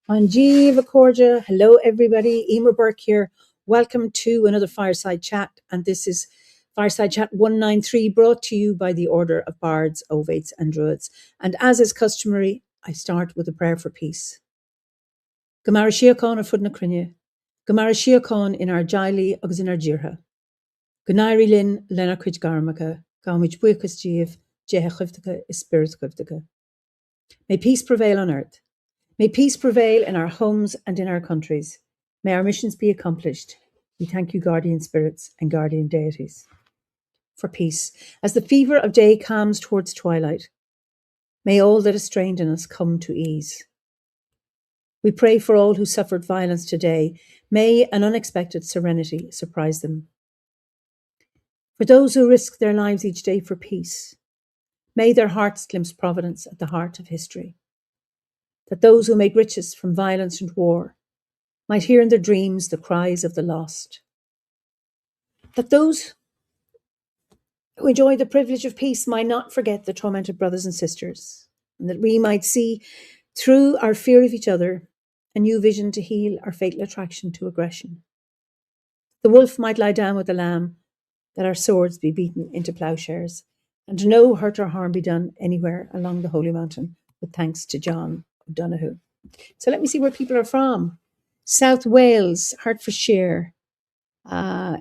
Anjiva Cordia. Hello, everybody. Eimear Burke here. Welcome to another Fireside Chat. And this is Fireside Chat 193, brought to you by the Order of Bards, Ovates, and Druids. And as is customary, I start with a prayer for peace. Gamara Shiakon a Fudna Crinne. Gamara Shiakon in our Jaili agus in our Jirha. Ganairi Lin Lena Quid Garmaka. Gamich Buikas Jeev. Jeha Chivdaka is Spirit Chivdaka. May peace prevail on earth. May peace prevail in our homes and in our countries. May our missions be accomplished. We thank you, guardian spirits and guardian deities, for peace. As the fever of day calms towards twilight, may all that is strained in us come to ease. We pray for all who suffered violence today. May an unexpected serenity surprise them. For those who risk their lives each day for peace, may their hearts glimpse providence at the heart of history. That those who make riches from violence and war might hear in their dreams the cries of the lost. That those who enjoy the privilege of peace might not forget the tormented brothers and sisters, and that we might see through our fear of each other a new vision to heal our fatal attraction to aggression. The wolf might lie down with the lamb, that our swords be beaten into ploughshares, and no hurt or harm be done anywhere along the Holy Mountain, with thanks to John O'Donoghue. So let me see where people are from. South Wales, Hertfordshire,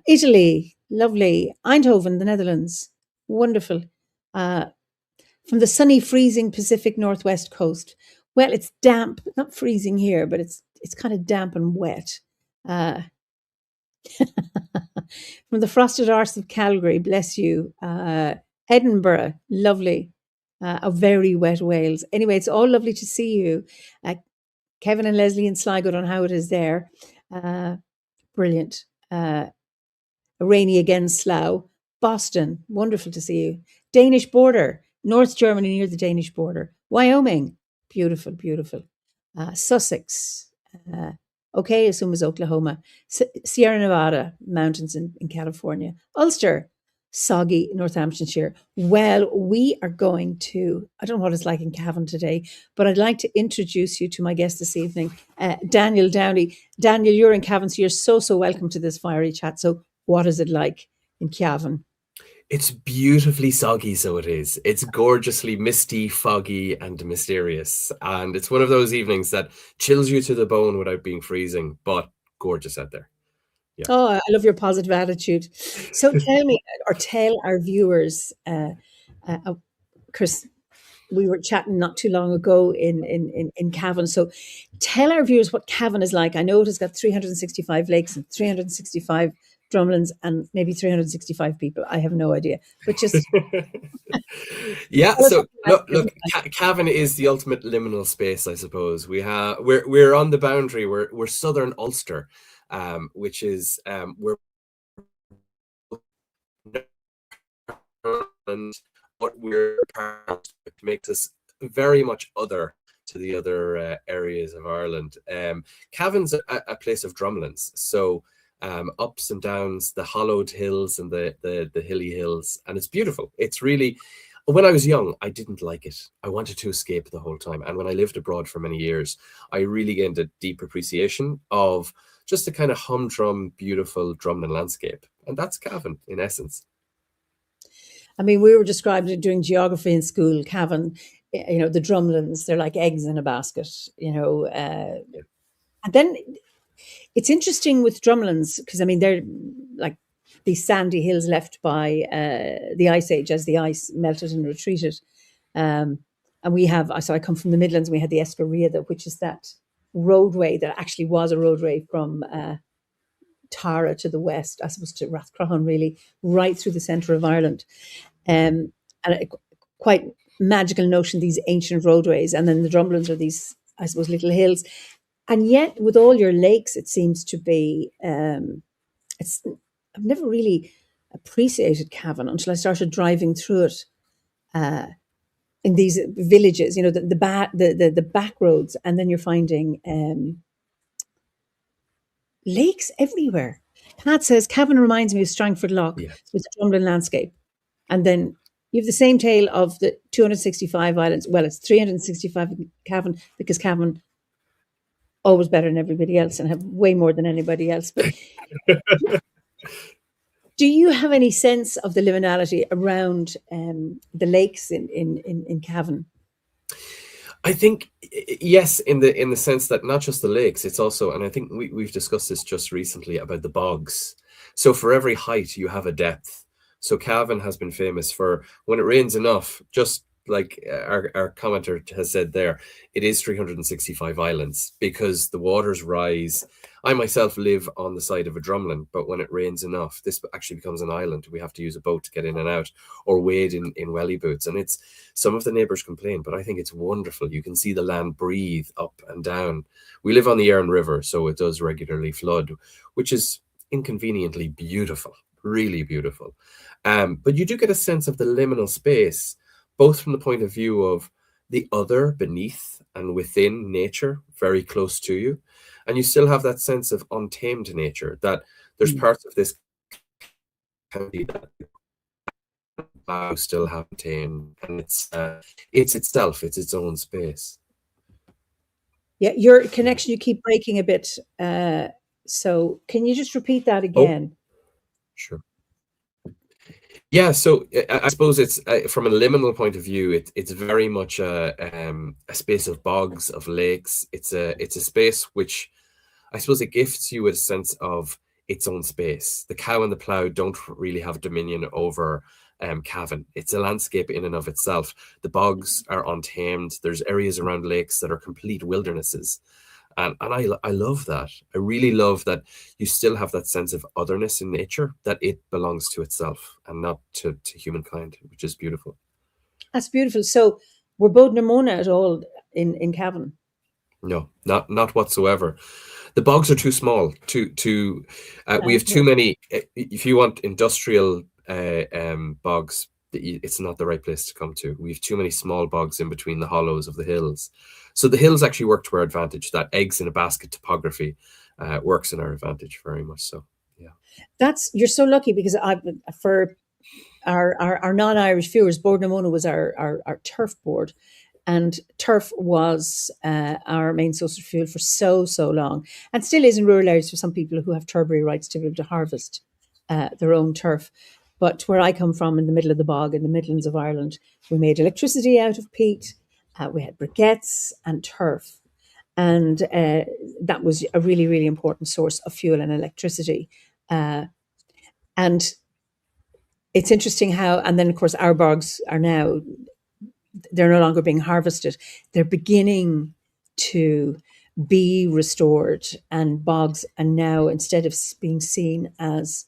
Italy, lovely. Eindhoven, the Netherlands, wonderful. From the sunny, freezing Pacific Northwest coast. Well, it's damp, not freezing here, but it's kind of damp and wet. From the frosted arse of Calgary, bless you. Edinburgh, lovely. A very wet Wales. Anyway, it's all lovely to see you. Kevin and Leslie in Sligo, on how it is there. Brilliant. Rainy again, Slough. Boston, wonderful to see you. Danish border, North Germany near the Danish border. Wyoming, beautiful, beautiful. Sussex, okay, assume is Oklahoma. Sierra Nevada, mountains in California. Ulster, soggy Northamptonshire. Well, we are going to, I don't know what it's like in Cavan today, but I'd like to introduce you to my guest this evening, Daniel Downey. Daniel, you're in Cavan, so you're so welcome to this fiery chat. So what is it like in Cavan? It's beautifully soggy, so it is. It's gorgeously misty, foggy, and mysterious. And it's one of those evenings that chills you to the bone without being freezing, but gorgeous out there. Yeah. Oh, I love your positive attitude. So tell me, or tell our viewers, Chris, we were chatting not too long ago in Cavan. So tell our viewers what Cavan is like. I know it has got 365 lakes and 365 drumlins and maybe 365 people. I have no idea, but just yeah. So look, Cavan is the ultimate liminal space, I suppose. We're on the boundary. We're southern Ulster. Which is where and what we're part of makes us very much other to the other areas of Ireland. Cavan's a place of drumlins, so ups and downs, the hollowed hills and the hilly hills, and it's beautiful. It's really, when I was young, I didn't like it. I wanted to escape the whole time, and when I lived abroad for many years, I really gained a deep appreciation of just a kind of humdrum, beautiful drumlin landscape. And that's Cavan in essence. I mean, we were described doing geography in school, Cavan, you know, the drumlins, they're like eggs in a basket, you know. And then it's interesting with drumlins, because, I mean, they're like these sandy hills left by the Ice Age as the ice melted and retreated. And we have, so I come from the Midlands, we had the Escaria, which is that roadway that actually was a roadway from Tara to the west, I suppose to Rathcroghan, really, right through the centre of Ireland. And a quite magical notion, these ancient roadways. And then the drumlins are these, I suppose, little hills. And yet, with all your lakes, it seems to be, I've never really appreciated Cavan until I started driving through it. In these villages, you know, the back roads, and then you're finding lakes everywhere. Pat says, Cavan reminds me of Strangford Lough with the drumlin landscape. And then you have the same tale of the 265 islands. Well, it's 365 in Cavan, because Cavan always better than everybody else and have way more than anybody else. But do you have any sense of the liminality around the lakes in Cavan? I think yes, in the sense that not just the lakes, it's also, and I think we've discussed this just recently about the bogs. So for every height, you have a depth. So Cavan has been famous for when it rains enough, just like our commenter has said there, it is 365 islands because the waters rise. I myself live on the side of a drumlin, but when it rains enough, this actually becomes an island. We have to use a boat to get in and out or wade in welly boots. And it's, some of the neighbors complain, but I think it's wonderful. You can see the land breathe up and down. We live on the Erin River, so it does regularly flood, which is inconveniently beautiful, really beautiful. But you do get a sense of the liminal space, both from the point of view of the other beneath and within nature, very close to you. And you still have that sense of untamed nature, that there's parts of this county that still haven't tamed, and it's itself, it's its own space. Yeah, your connection, you keep breaking a bit. So can you just repeat that again? Oh, sure. Yeah, so I suppose it's from a liminal point of view, it's very much a space of bogs, of lakes. It's a space which I suppose it gifts you a sense of its own space. The cow and the plough don't really have dominion over Cavan. It's a landscape in and of itself. The bogs are untamed. There's areas around lakes that are complete wildernesses. And I love that. I really love that you still have that sense of otherness in nature, that it belongs to itself and not to humankind, which is beautiful. That's beautiful. So we're both Namona at all in Cavan? No, not whatsoever. The bogs are too small. We have too many. If you want industrial bogs, it's not the right place to come to. We have too many small bogs in between the hollows of the hills. So the hills actually work to our advantage. That eggs in a basket topography works in our advantage very much so. Yeah. You're so lucky because for our non-Irish viewers, Board Namona was our turf board, and turf was our main source of fuel for so long, and still is in rural areas for some people who have turbary rights to be able to harvest their own turf. But where I come from, in the middle of the bog, in the Midlands of Ireland, we made electricity out of peat. We had briquettes and turf. And that was a really, really important source of fuel and electricity. And it's interesting how, and then of course our bogs are now, they're no longer being harvested. They're beginning to be restored, and bogs, and now instead of being seen as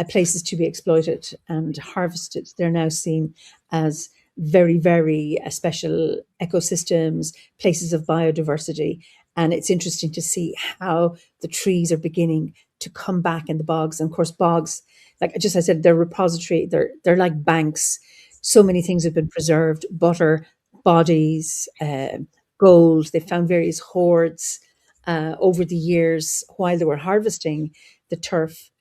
places to be exploited and harvested, they're now seen as very, very special ecosystems, places of biodiversity. And it's interesting to see how the trees are beginning to come back in the bogs. And of course, bogs, like I said, they're repository, they're like banks. So many things have been preserved: butter, bodies, gold. They found various hoards over the years while they were harvesting the turf.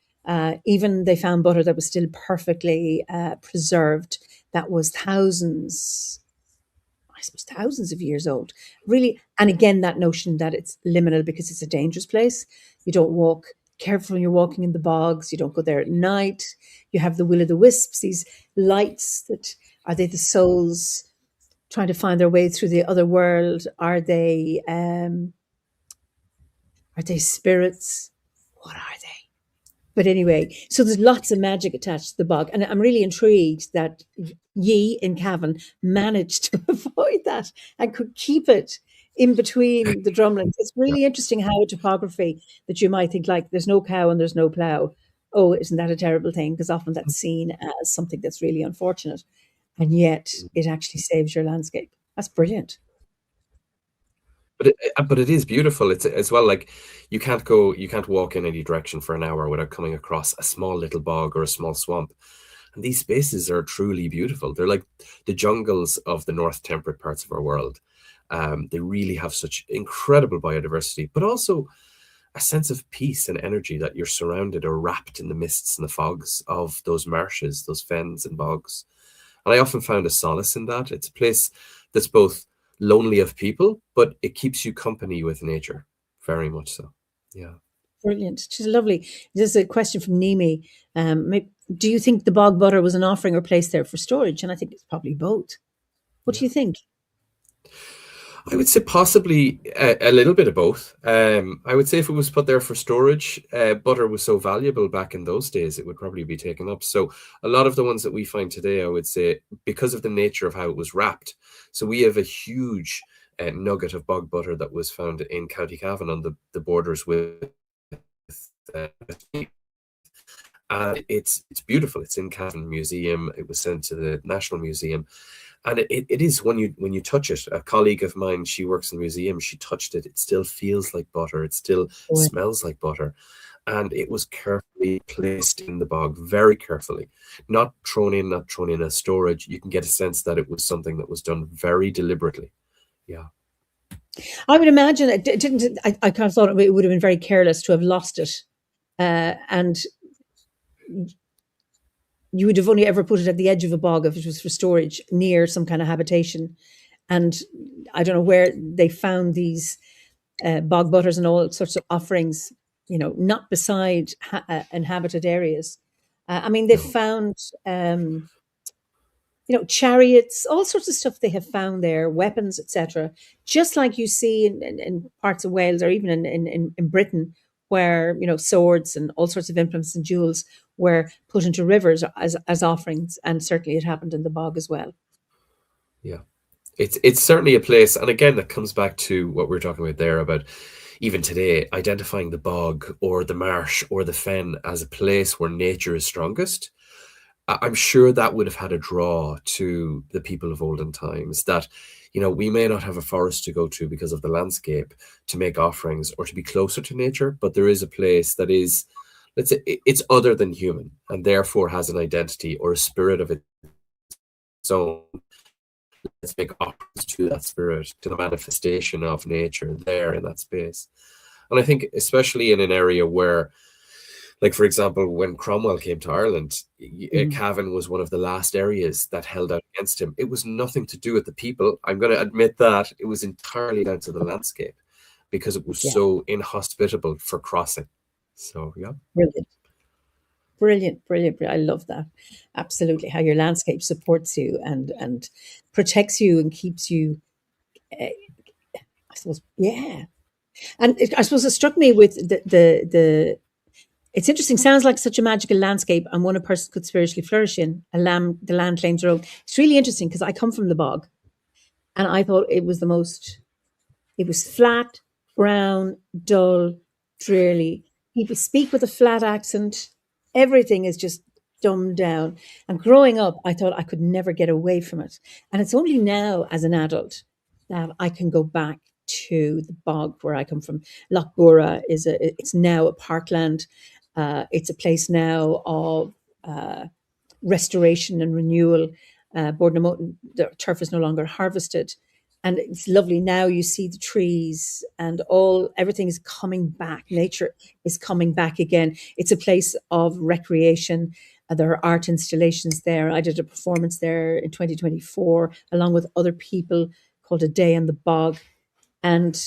Even they found butter that was still perfectly preserved, that was thousands of years old. Really, and again, that notion that it's liminal because it's a dangerous place. You don't walk careful when you're walking in the bogs. You don't go there at night. You have the will-o'-the-wisps, these lights that, are they the souls trying to find their way through the other world? Are they spirits? What are they? But anyway, so there's lots of magic attached to the bog. And I'm really intrigued that ye in Cavan managed to avoid that and could keep it in between the drumlins. It's really interesting how a topography that you might think, like, there's no cow and there's no plough. Oh, isn't that a terrible thing? Because often that's seen as something that's really unfortunate. And yet it actually saves your landscape. That's brilliant. But it is beautiful. It's as well, like you can't walk in any direction for an hour without coming across a small little bog or a small swamp. And these spaces are truly beautiful. They're like the jungles of the north temperate parts of our world. They really have such incredible biodiversity, but also a sense of peace and energy, that you're surrounded or wrapped in the mists and the fogs of those marshes, those fens and bogs. And I often found a solace in that. It's a place that's both lonely of people, but it keeps you company with nature very much so. Yeah. Brilliant. She's lovely. There's a question from Nimi. Do you think the bog butter was an offering or placed there for storage? And I think it's probably both. What do Yeah. you think? I would say possibly a little bit of both. I would say if it was put there for storage, butter was so valuable back in those days, it would probably be taken up. So a lot of the ones that we find today, I would say, because of the nature of how it was wrapped. So we have a huge nugget of bog butter that was found in County Cavan on the borders with and it's beautiful. It's in Cavan Museum. It was sent to the National Museum. And it is when you touch it. A colleague of mine, she works in the museum, she touched it. It still feels like butter. It still smells like butter. And it was carefully placed in the bog, very carefully. Not thrown in as storage. You can get a sense that it was something that was done very deliberately. Yeah. I would imagine it didn't. I kind of thought it would have been very careless to have lost it. And you would have only ever put it at the edge of a bog if it was for storage near some kind of habitation. And I don't know where they found these bog butters and all sorts of offerings, not beside inhabited areas. I mean, they found, chariots, all sorts of stuff they have found there, weapons, etc. Just like you see in parts of Wales or even in Britain, where swords and all sorts of implements and jewels were put into rivers as offerings, and certainly it happened in the bog as well. Yeah, it's certainly a place, and again, that comes back to what we were talking about there about even today, identifying the bog or the marsh or the fen as a place where nature is strongest. I'm sure that would have had a draw to the people of olden times, that we may not have a forest to go to because of the landscape to make offerings or to be closer to nature, but there is a place that is, let's say, it's other than human and therefore has an identity or a spirit of its own. Let's make offerings to that spirit, to the manifestation of nature there in that space. And I think especially in an area where, like, for example, when Cromwell came to Ireland, Cavan was one of the last areas that held out against him. It was nothing to do with the people. I'm going to admit that. It was entirely down to the landscape because it was so inhospitable for crossing. So, yeah. Brilliant. I love that. Absolutely. How your landscape supports you and protects you and keeps you, I suppose, yeah. And I suppose it struck me with the it's interesting. Sounds like such a magical landscape and one a person could spiritually flourish in. The land claims their own. It's really interesting because I come from the bog and I thought it was it was flat, brown, dull, dreary. People speak with a flat accent. Everything is just dumbed down. And growing up, I thought I could never get away from it. And it's only now as an adult that I can go back to the bog where I come from. Loch Bura it's now a parkland. It's a place now of restoration and renewal. The turf is no longer harvested. And it's lovely now. You see the trees and everything is coming back. Nature is coming back again. It's a place of recreation. There are art installations there. I did a performance there in 2024, along with other people, called A Day on the Bog. And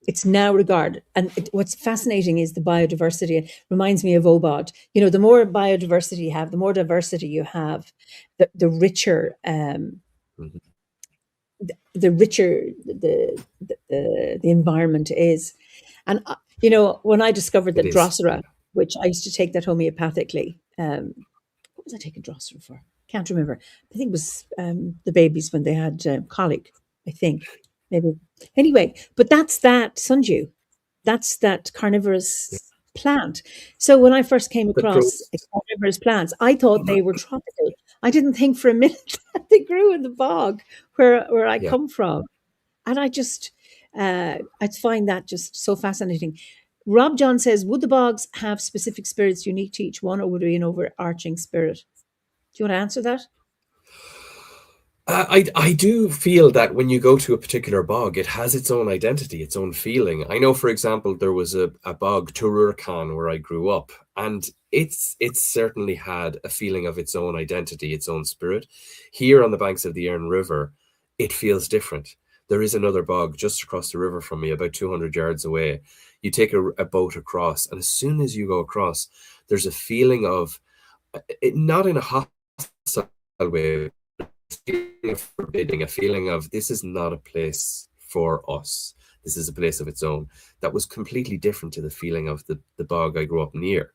it's now regarded. And what's fascinating is the biodiversity. It reminds me of Obod. The more biodiversity you have, the more diversity you have, the richer the richer the environment is. And when I discovered that Drosera, which I used to take that homeopathically, what was I taking Drosera for? Can't remember. I think it was the babies when they had colic. I think maybe. Anyway, but that's that sundew. That's that carnivorous plant. So when I first came across carnivorous plants, I thought they were tropical. I didn't think for a minute that they grew in the bog where I come from. And I just, I find that just so fascinating. Rob John says, would the bogs have specific spirits unique to each one, or would it be an overarching spirit? Do you want to answer that? I do feel that when you go to a particular bog, it has its own identity, its own feeling. I know, for example, there was a bog, Tururcan, where I grew up, and it's certainly had a feeling of its own identity, its own spirit. Here on the banks of the Erne River, it feels different. there is another bog just across the river from me, about 200 yards away. You take a boat across, and as soon as you go across, there's a feeling of, not in a hostile way, a feeling of forbidding, a feeling of this is not a place for us. This is a place of its own. That was completely different to the feeling of the bog I grew up near.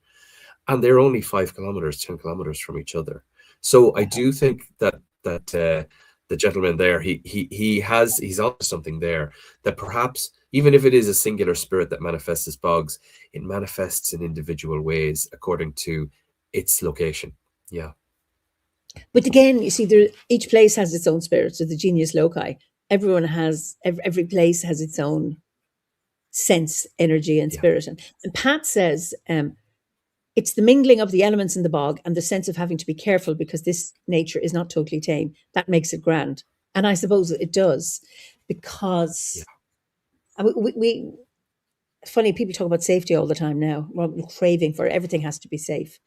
And they're only 5 kilometers, 10 kilometers from each other. So I do think that the gentleman there, he's onto something there, that perhaps even if it is a singular spirit that manifests as bogs, it manifests in individual ways according to its location. Yeah. But again, you see, each place has its own spirit. So the genius loci, every place has its own sense, energy, and spirit. And Pat says, it's the mingling of the elements in the bog and the sense of having to be careful because this nature is not totally tame. That makes it grand. And I suppose it does, because funny, people talk about safety all the time now. We're craving for everything has to be safe.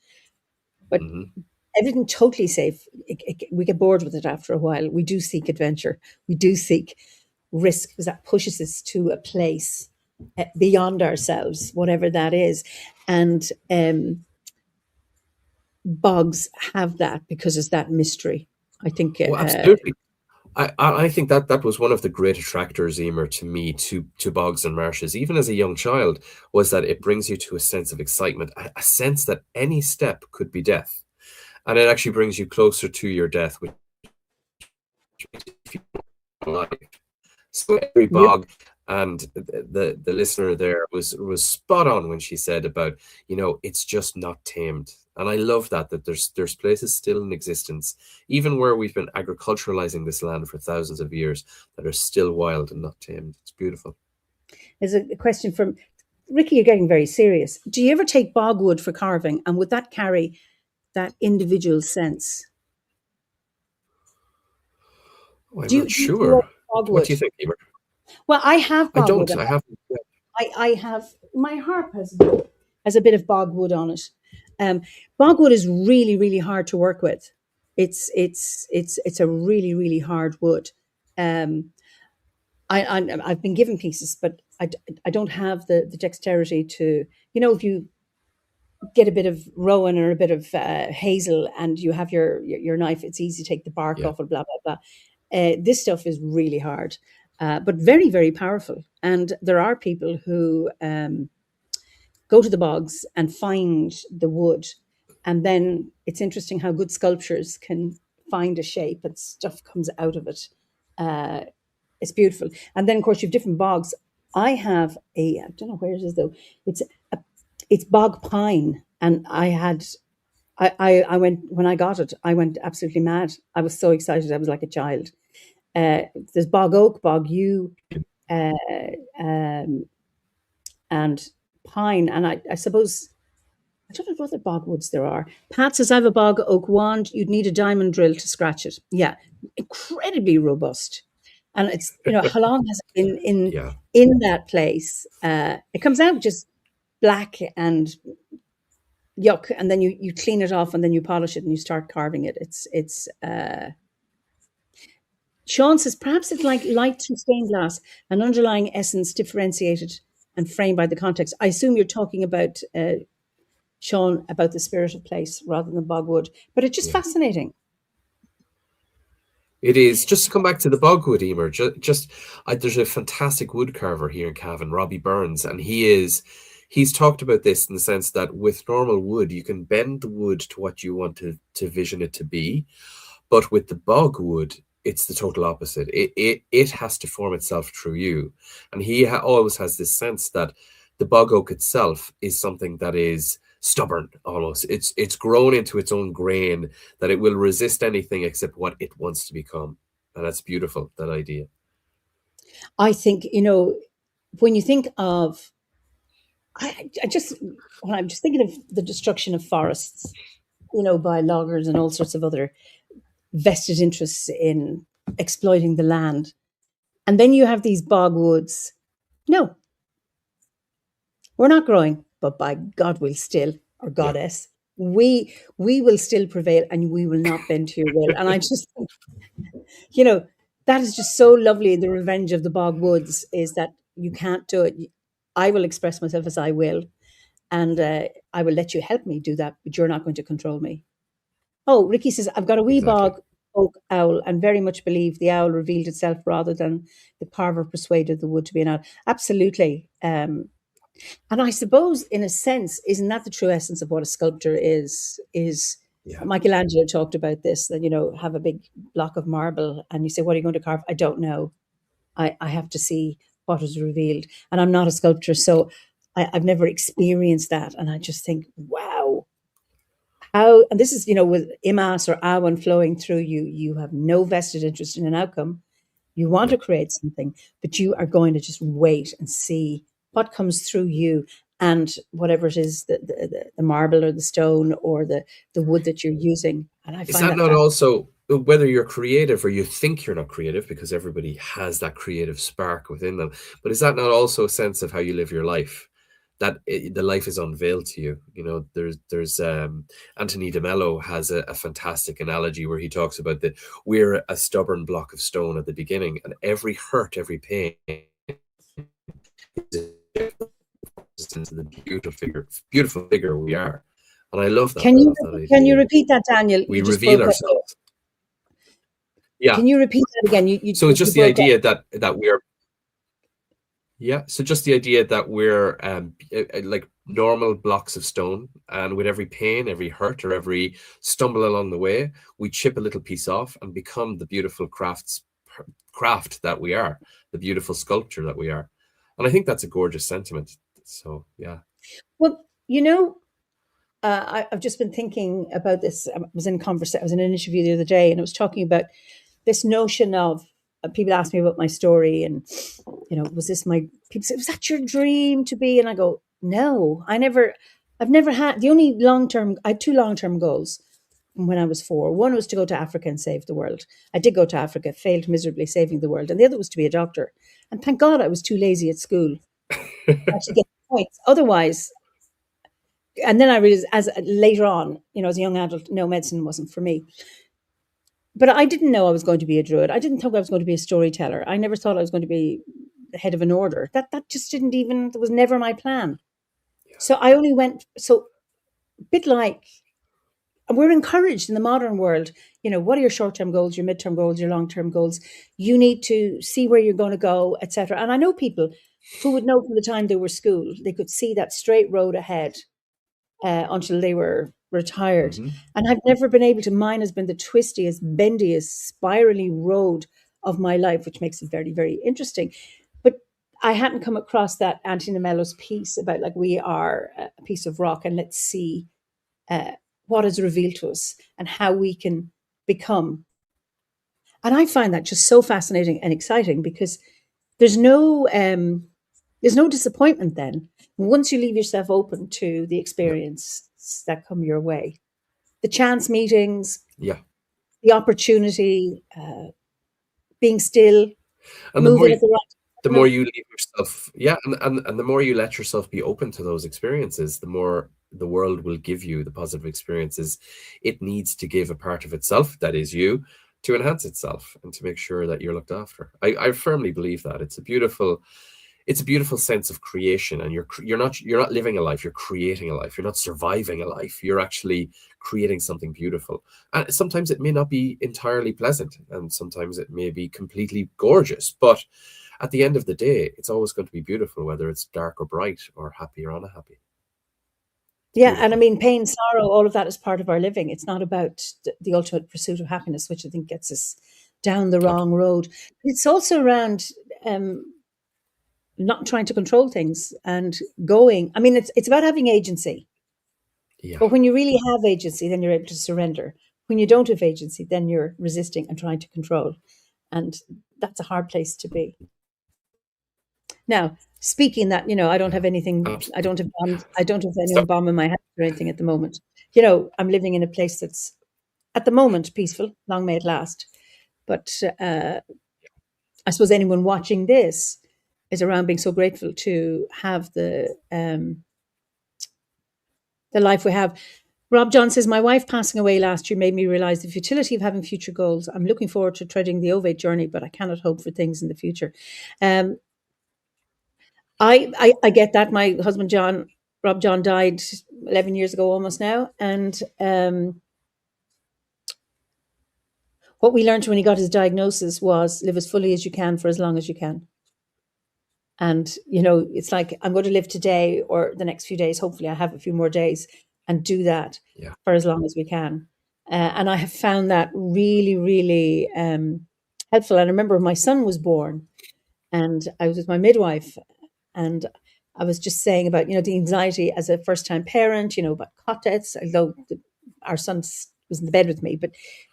But everything totally safe, we get bored with it after a while. We do seek adventure. We do seek risk, because that pushes us to a place beyond ourselves, whatever that is. And bogs have that because it's that mystery, I think. Well, absolutely. I think that was one of the great attractors, Eimear, to me, to bogs and marshes, even as a young child, was that it brings you to a sense of excitement, a sense that any step could be death. And it actually brings you closer to your death, which you like. So every bog, and the listener there was spot on when she said about, it's just not tamed. And I love that there's places still in existence, even where we've been agriculturalizing this land for thousands of years, that are still wild and not tamed. It's beautiful. There's a question from Ricky. You're getting very serious. Do you ever take bogwood for carving, and would that carry that individual sense? Oh, I'm not sure. What do you think, Eimear? Well, I have bogwood. I haven't. I have, my harp has a bit of bogwood on it. Bogwood is really, really hard to work with. It's a really, really hard wood. I've been given pieces, but I don't have the dexterity to, if you get a bit of rowan or a bit of hazel and you have your knife, it's easy to take the bark off and blah, blah, blah. This stuff is really hard, but very, very powerful. And there are people who go to the bogs and find the wood. And then it's interesting how good sculptures can find a shape and stuff comes out of it. It's beautiful. And then, of course, you have different bogs. I have I don't know where it is though. It's bog pine. And I went, when I got it, I went absolutely mad. I was so excited. I was like a child. There's bog oak, bog yew, and pine. And I suppose, I don't know what other bogwoods there are. Pat says, I have a bog oak wand. You'd need a diamond drill to scratch it. Yeah, incredibly robust. And it's, how long has it been in that place? It comes out just black and yuck, and then you clean it off and then you polish it and you start carving it. It's Sean says, perhaps it's like light through stained glass, an underlying essence differentiated and framed by the context. I assume you're talking about, Sean, about the spirit of place rather than bogwood, but it's just fascinating. It is. Just to come back to the bogwood, Eimear, there's a fantastic wood carver here in Cavan, Robbie Burns, and he's talked about this in the sense that with normal wood, you can bend the wood to what you want to vision it to be, but with the bogwood, it's the total opposite. It has to form itself through you, and he always has this sense that the bog oak itself is something that is stubborn almost. It's grown into its own grain, that it will resist anything except what it wants to become. And that's beautiful, that idea. I think, when you think of, I'm just thinking of the destruction of forests, by loggers and all sorts of other vested interests in exploiting the land. And then you have these bogwoods. No, we're not growing, but by God, we'll still, or goddess, we will still prevail, and we will not bend to your will. And I just think, that is just so lovely. The revenge of the bog woods is that you can't do it. I will express myself as I will, and I will let you help me do that, but you're not going to control me. Oh, Ricky says, I've got a wee Exactly. bog oak owl and very much believe the owl revealed itself rather than the carver persuaded the wood to be an owl. Absolutely. And I suppose, in a sense, isn't that the true essence of what a sculptor is? Yeah. Michelangelo talked about this, that, have a big block of marble and you say, what are you going to carve? I don't know. I have to see what is revealed. And I'm not a sculptor, so I've never experienced that. And I just think, wow, how, and this is, with imas or awan flowing through you, you have no vested interest in an outcome. You want to create something, but you are going to just wait and see what comes through you and whatever it is, the marble or the stone or the wood that you're using. And I Is find that that not fascinating. also, whether you're creative or you think you're not creative, because everybody has that creative spark within them, but is that not also a sense of how you live your life? That the life is unveiled to you. There's Anthony de Mello has a fantastic analogy where he talks about that we're a stubborn block of stone at the beginning, and every hurt, every pain is into the beautiful figure we are. And I love that. Can I you love that can you idea. repeat that, Daniel? We You just reveal broke up. ourselves. Yeah. Can you repeat that again? You So it's just the broke up. idea that we're so just the idea that we're like normal blocks of stone, and with every pain, every hurt, or every stumble along the way, we chip a little piece off and become the beautiful craft that we are, the beautiful sculpture that we are. And I think that's a gorgeous sentiment. So yeah. Well, I've just been thinking about this. I was in an interview the other day, and I was talking about this notion of people ask me about my story, and was this my? People say, was that your dream to be? And I go, no, I've never had the only long term. I had two long term goals when I was 4. One was to go to Africa and save the world. I did go to Africa, failed miserably saving the world, and the other was to be a doctor. And thank God I was too lazy at school to actually get points. Otherwise, and then I realized as later on, as a young adult, no, medicine wasn't for me. But I didn't know I was going to be a druid. I didn't think I was going to be a storyteller. I never thought I was going to be the head of an order. That just didn't even, that was never my plan. So I only went, so a bit like, and we're encouraged in the modern world, what are your short-term goals, your mid-term goals, your long-term goals? You need to see where you're going to go, etc. And I know people who would know from the time they were school, they could see that straight road ahead until they were retired. Mm-hmm. And I've never been able to, mine has been the twistiest, bendiest, spirally road of my life, which makes it very, very interesting. But I hadn't come across that Anthony Mello's piece about like we are a piece of rock and let's see what is revealed to us and how we can become. And I find that just so fascinating and exciting because there's no disappointment then once you leave yourself open to the experience that come your way, the chance meetings, the opportunity, being still, and moving at the right time. The more you leave yourself, and the more you let yourself be open to those experiences, the more the world will give you the positive experiences it needs to give a part of itself, that is you, to enhance itself and to make sure that you're looked after. I firmly believe that it's a beautiful sense of creation, and you're not living a life, you're creating a life. You're not surviving a life, you're actually creating something beautiful. And sometimes it may not be entirely pleasant, and sometimes it may be completely gorgeous, but at the end of the day, it's always going to be beautiful, whether it's dark or bright or happy or unhappy. Yeah, and I mean, pain, sorrow, all of that is part of our living. It's not about the ultimate pursuit of happiness, which I think gets us down the wrong road. It's also around not trying to control things and going. I mean, it's about having agency. Yeah. But when you really have agency, then you're able to surrender. When you don't have agency, then you're resisting and trying to control. And that's a hard place to be. Now, speaking that, I don't have anything, I don't have any bomb in my house or anything at the moment. I'm living in a place that's at the moment peaceful, long may it last. But I suppose anyone watching this is around being so grateful to have the life we have. Rob John says, my wife passing away last year made me realise the futility of having future goals. I'm looking forward to treading the ovate journey, but I cannot hope for things in the future. I get that. My husband, Rob John, died 11 years ago almost now. And what we learned when he got his diagnosis was live as fully as you can for as long as you can. And, it's like, I'm going to live today or the next few days. Hopefully I have a few more days and do that for as long as we can. And I have found that really, really helpful. And I remember my son was born and I was with my midwife and I was just saying about, the anxiety as a first-time parent, about cotettes, although our son was in the bed with me,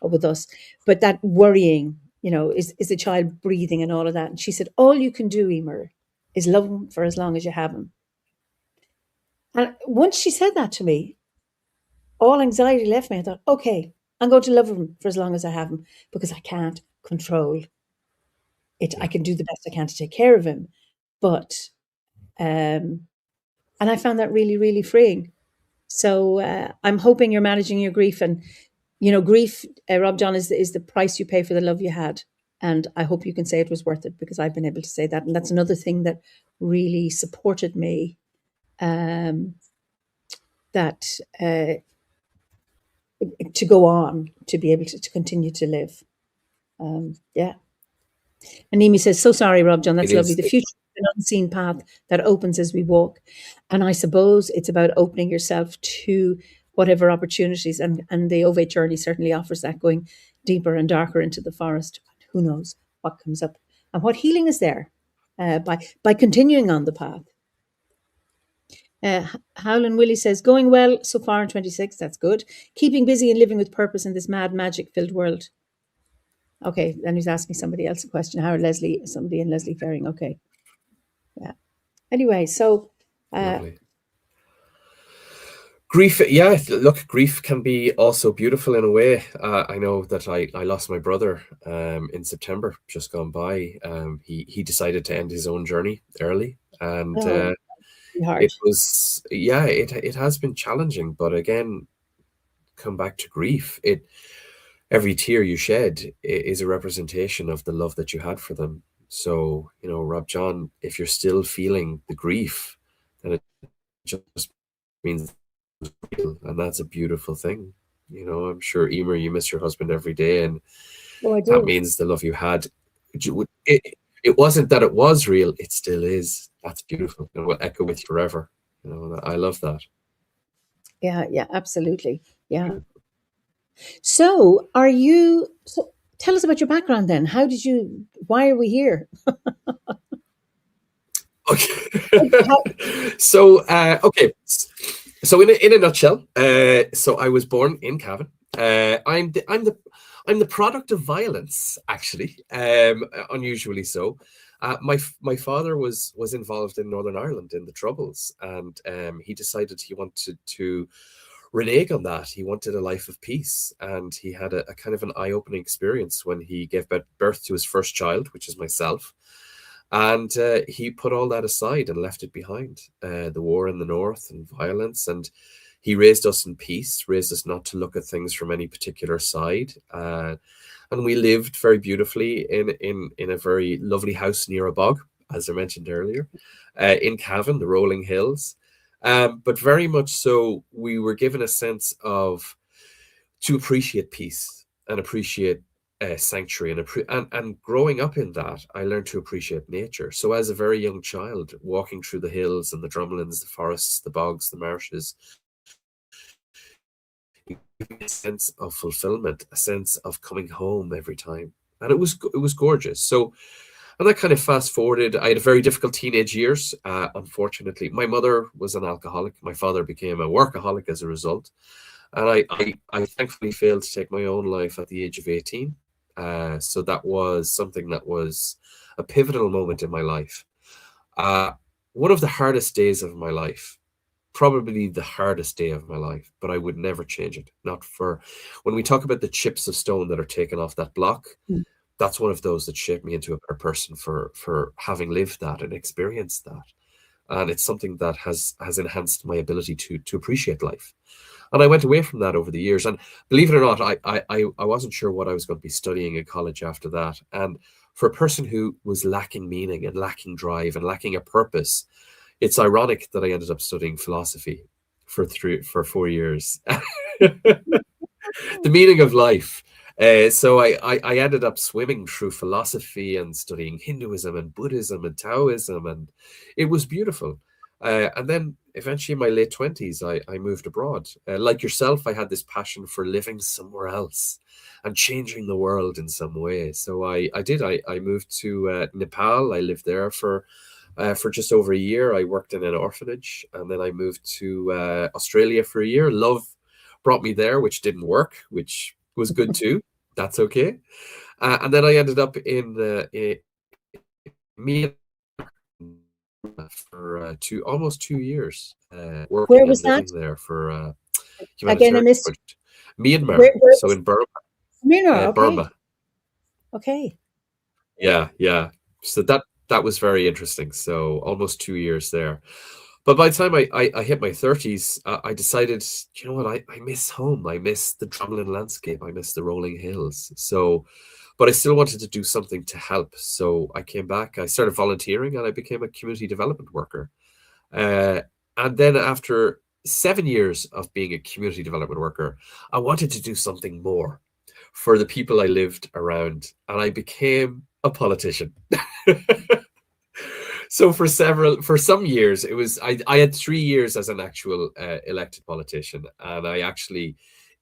with us, but that worrying, is the child breathing and all of that. And she said, all you can do, Eimear, is love him for as long as you have him. And once she said that to me, all anxiety left me. I thought, okay, I'm going to love him for as long as I have him because I can't control it. I can do the best I can to take care of him. But, and I found that really, really freeing. So I'm hoping you're managing your grief. And, grief, Rob John, is the price you pay for the love you had. And I hope you can say it was worth it because I've been able to say that. And that's another thing that really supported me, that to go on, to be able to continue to live. Yeah. And Amy says, so sorry, Rob John, that's lovely. The future is an unseen path that opens as we walk. And I suppose it's about opening yourself to whatever opportunities. And the ovate journey certainly offers that, going deeper and darker into the forest. Who knows what comes up and what healing is there by continuing on the path. Howlin' Willie says, going well so far in 26, that's good. Keeping busy and living with purpose in this mad, magic-filled world. Okay, then he's asking somebody else a question. How are somebody and Leslie faring? Okay. Yeah. Anyway, so... grief, look, grief can be also beautiful in a way. I know that I lost my brother in September, just gone by. He decided to end his own journey early. And it was, it has been challenging. But again, come back to grief. Every tear you shed is a representation of the love that you had for them. So, Rob John, if you're still feeling the grief, then it just means it's real, and that's a beautiful thing. I'm sure, Eimear, you miss your husband every day, and that means the love you had. It wasn't that it was real; it still is. That's beautiful. It will echo with you forever. I love that. Yeah, absolutely. Yeah. So tell us about your background then. Why are we here? Okay. So in a nutshell, so I was born in Cavan. I'm the product of violence, actually, unusually so. My father was involved in Northern Ireland in the Troubles, and he decided he wanted to renege on that. He wanted a life of peace, and he had a kind of an eye-opening experience when he gave birth to his first child, which is myself. And he put all that aside and left it behind, the war in the north and violence. And he raised us in peace, raised us not to look at things from any particular side. And we lived very beautifully in a very lovely house near a bog, as I mentioned earlier, in Cavan, the rolling hills. But very much so, we were given a sense to appreciate peace and appreciate sanctuary, and growing up in that, I learned to appreciate nature. So as a very young child, walking through the hills and the drumlins, the forests, the bogs, the marshes, a sense of fulfillment, a sense of coming home every time, and it was gorgeous. So, and that kind of fast forwarded. I had very difficult teenage years. Unfortunately, my mother was an alcoholic. My father became a workaholic as a result, and I thankfully failed to take my own life at the age of 18. So that was something that was a pivotal moment in my life. One of the hardest days of my life, probably the hardest day of my life, but I would never change it. Not for, when we talk about the chips of stone that are taken off that block, that's one of those that shaped me into a better person for having lived that and experienced that. And it's something that has enhanced my ability to appreciate life. And I went away from that over the years. And believe it or not, I wasn't sure what I was going to be studying in college after that. And for a person who was lacking meaning and lacking drive and lacking a purpose, it's ironic that I ended up studying philosophy for 4 years. The meaning of life. So I ended up swimming through philosophy and studying Hinduism and Buddhism and Taoism, and it was beautiful. And then eventually in my late 20s, I moved abroad. Like yourself, I had this passion for living somewhere else and changing the world in some way. So I did. I moved to Nepal. I lived there for just over a year. I worked in an orphanage, and then I moved to Australia for a year. Love brought me there, which didn't work, which was good too. That's okay. And then I ended up in Myanmar for almost 2 years, Where working and was that? living there for a Again, I humanitarian missed. project. Myanmar, Where so was in Burma, Myanmar? Okay, Burma. okay. Yeah, yeah. So that was very interesting. So almost 2 years there. But by the time I hit my 30s, I decided, you know what, I miss home. I miss the Drumlin landscape. I miss the rolling hills. So, but I still wanted to do something to help. So I came back, I started volunteering, and I became a community development worker. Uh, and then after 7 years of being a community development worker, I wanted to do something more for the people I lived around, and I became a politician. So for some years, I had 3 years as an actual elected politician, and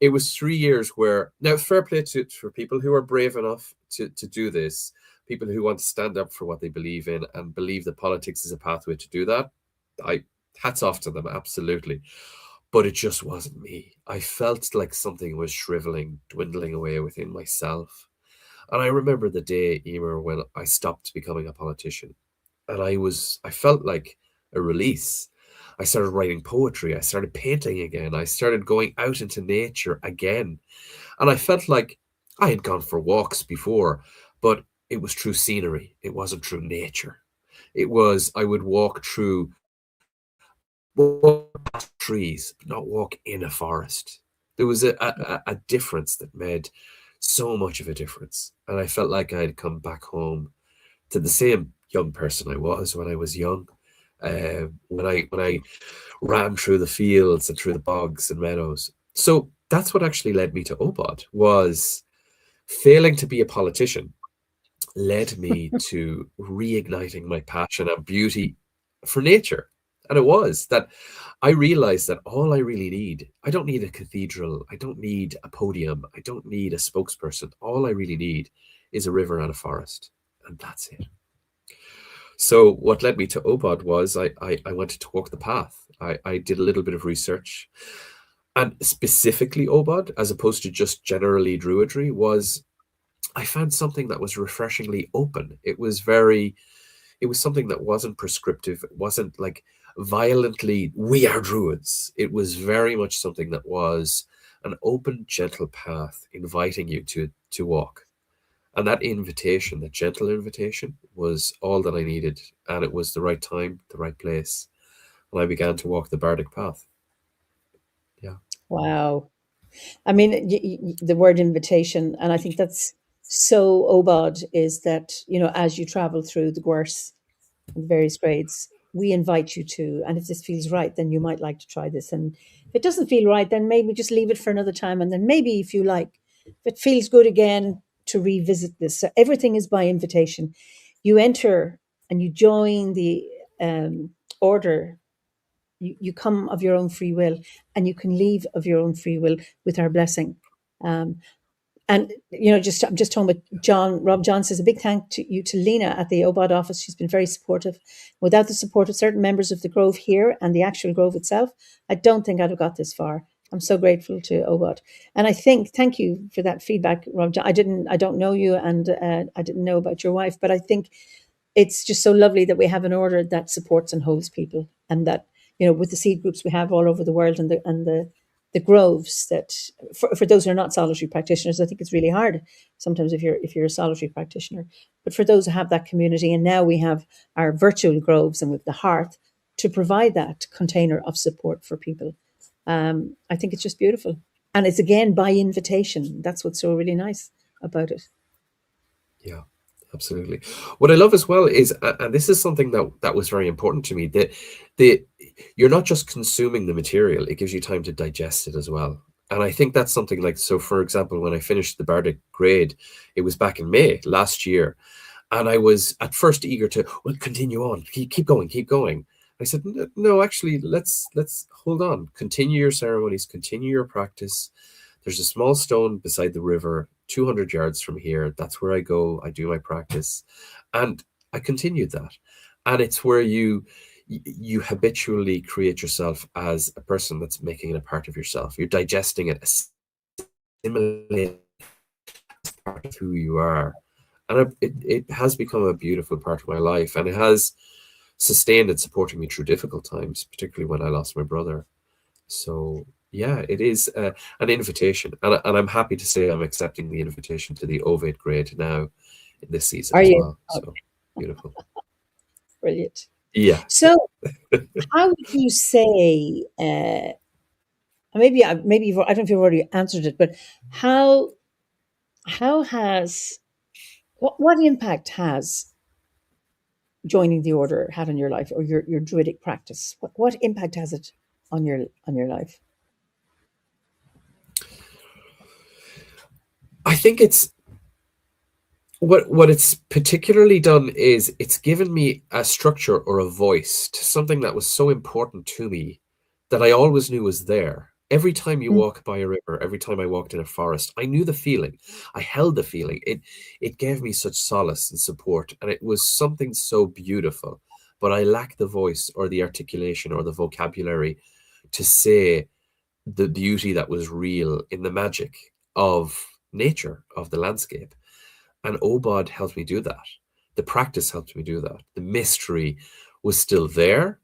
it was 3 years where, now fair play for people who are brave enough to do this, people who want to stand up for what they believe in and believe that politics is a pathway to do that. I Hats off to them, absolutely. But it just wasn't me. I felt like something was shriveling, dwindling away within myself. And I remember the day, Eimear, when I stopped becoming a politician. And I felt like a release. I started writing poetry. I started painting again. I started going out into nature again. And I felt like I had gone for walks before, but it was through scenery. It wasn't through nature. I would walk past trees, but not walk in a forest. There was a difference that made so much of a difference. And I felt like I had come back home to the same young person I was when I was young. When I ran through the fields and through the bogs and meadows. So that's what actually led me to OBOD, was failing to be a politician led me to reigniting my passion and beauty for nature. And it was that I realized that all I really need, I don't need a cathedral, I don't need a podium, I don't need a spokesperson. All I really need is a river and a forest. And that's it. So what led me to OBOD was I wanted to walk the path. I did a little bit of research, and specifically OBOD, as opposed to just generally Druidry, was I found something that was refreshingly open. It was something that wasn't prescriptive. It wasn't like violently, we are Druids. It was very much something that was an open, gentle path inviting you to walk. And that invitation, that gentle invitation, was all that I needed. And it was the right time, the right place. And I began to walk the Bardic path. Yeah. Wow. I mean, the word invitation, and I think that's so OBOD, is that, as you travel through the course and various grades, we invite you to, and if this feels right, then you might like to try this. And if it doesn't feel right, then maybe just leave it for another time. And then maybe if you like, if it feels good again, to revisit this. So everything is by invitation. You enter and you join the order. You come of your own free will, and you can leave of your own free will with our blessing. Um, and I'm just talking about John. Rob John says a big thank you to Lena at the OBOD office. She's been very supportive. Without the support of certain members of the Grove here and the actual Grove itself, I don't think I'd have got this far. I'm so grateful to OBOD, and thank you for that feedback, Rob John. I don't know you, and I didn't know about your wife, but I think it's just so lovely that we have an order that supports and holds people, and that with the seed groups we have all over the world, and the groves, that for those who are not solitary practitioners, I think it's really hard sometimes if you're a solitary practitioner. But for those who have that community, and now we have our virtual groves and with the hearth to provide that container of support for people. I think it's just beautiful. And it's again by invitation. That's what's so really nice about it. Yeah, absolutely. What I love as well is, and this is something that was very important to me, that you're not just consuming the material; it gives you time to digest it as well. And I think that's something like, so for example, when I finished the Bardic grade, it was back in May last year, and I was at first eager to, well, continue on, keep going, keep going. I said, no, actually, let's hold on, continue your ceremonies, continue your practice. There's a small stone beside the river, 200 yards from here. That's where I go. I do my practice, and I continued that. And it's where you habitually create yourself as a person that's making it a part of yourself. You're digesting it, assimilating it as part of who you are. And it has become a beautiful part of my life, and it has sustained and supported me through difficult times, particularly when I lost my brother. So yeah, it is an invitation, and I'm happy to say I'm accepting the invitation to the Ovate grade now in this season Are as you? well. So beautiful. Brilliant. Yeah. So, how would you say? Maybe maybe I don't know if you've already answered it, but how has what impact has joining the order had on your life or your druidic practice? What impact has it on your life? I think it's what it's particularly done is it's given me a structure or a voice to something that was so important to me that I always knew was there. Every time you Mm. walk by a river, every time I walked in a forest, I knew the feeling. I held the feeling. It gave me such solace and support, and it was something so beautiful. But I lacked the voice or the articulation or the vocabulary to say the beauty that was real in the magic of nature, of the landscape. And Obod helped me do that. The practice helped me do that. The mystery was still there,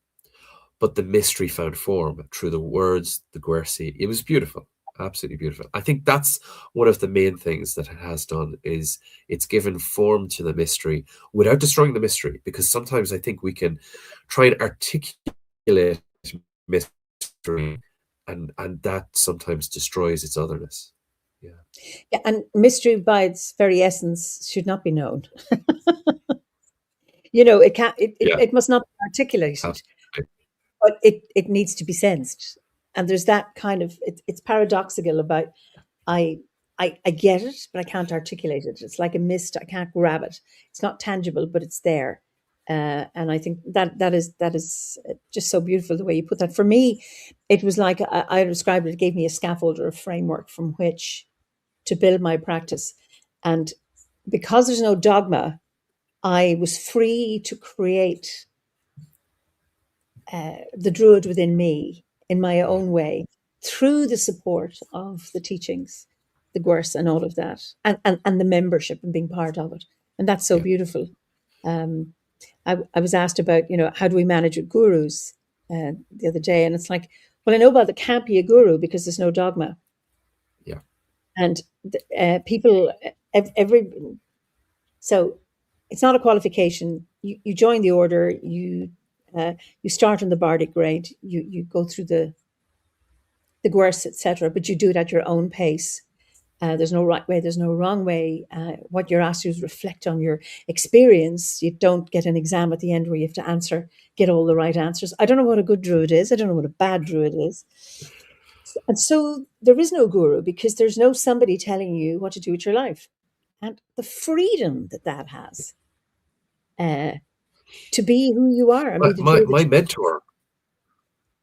but the mystery found form through the words, the Guernsey. It was beautiful, absolutely beautiful. I think that's one of the main things that it has done is it's given form to the mystery without destroying the mystery, because sometimes I think we can try and articulate mystery, and that sometimes destroys its otherness. Yeah. Yeah, and mystery by its very essence should not be known. It can't. Yeah, It must not be articulated, absolutely. but it needs to be sensed. And there's that kind of it's paradoxical about I I get it, but I can't articulate it. It's like a mist. I can't grab it. It's not tangible, but it's there. And I think that is just so beautiful the way you put that. For me, it was like I described it. It gave me a scaffold or a framework from which to build my practice, and because there's no dogma, I was free to create the druid within me in my Yeah, own way through the support of the teachings, the course, and all of that, and the membership and being part of it. And that's so yeah, beautiful. Um, I was asked about, how do we manage with gurus the other day? And it's like, well, I know about there can't be a guru because there's no dogma. yeah, And people, every, so it's not a qualification. You join the order, you start on the bardic grade, you go through the course, etc. But you do it at your own pace. There's no right way, there's no wrong way. What you're asked to do is reflect on your experience. You don't get an exam at the end where you have to get all the right answers. I don't know what a good druid is. I don't know what a bad druid is. And so there is no guru because there's no somebody telling you what to do with your life. And the freedom that has uh, to be who you are and my be the my, druid that my you mentor.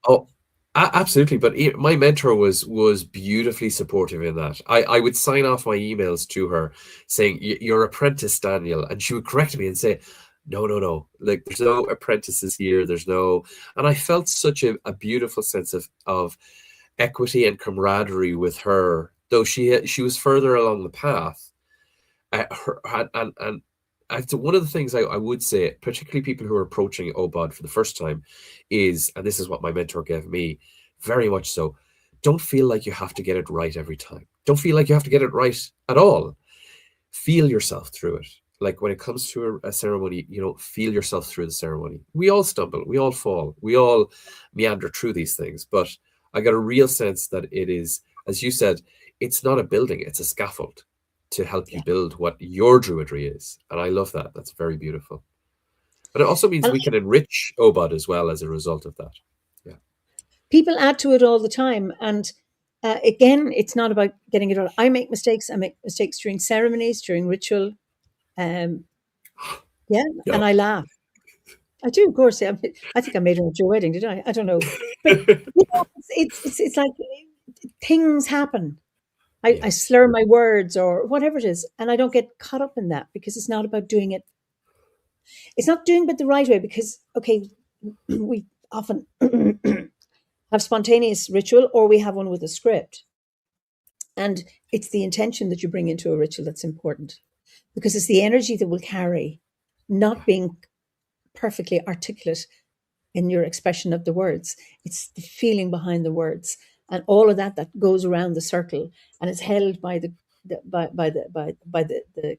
Oh, absolutely. But my mentor was beautifully supportive in that. I would sign off my emails to her saying, "Your apprentice, Daniel," and she would correct me and say, "No, no, no. Like there's no apprentices here. There's no." And I felt such a beautiful sense of equity and camaraderie with her, though she was further along the path. And one of the things I would say, particularly people who are approaching OBOD for the first time, is, and this is what my mentor gave me, very much so, don't feel like you have to get it right every time. Don't feel like you have to get it right at all. Feel yourself through it. Like when it comes to a ceremony, feel yourself through the ceremony. We all stumble, we all fall, we all meander through these things, but I got a real sense that it is, as you said, it's not a building, it's a scaffold to help you build what your Druidry is. And I love that. That's very beautiful. But it also means And we can enrich OBOD as well as a result of that. Yeah. people add to it all the time. And again, it's not about getting it right. I make mistakes. I make mistakes during ceremonies, during ritual. And I laugh. I do, of course. I think I made her at your wedding, did I? I don't know. But it's like things happen. I slur my words or whatever it is, and I don't get caught up in that because it's not about doing it. It's not doing it the right way because, okay, we often have spontaneous ritual or we have one with a script. And it's the intention that you bring into a ritual that's important because it's the energy that will carry, not being perfectly articulate in your expression of the words. It's the feeling behind the words and all of that goes around the circle and is held by the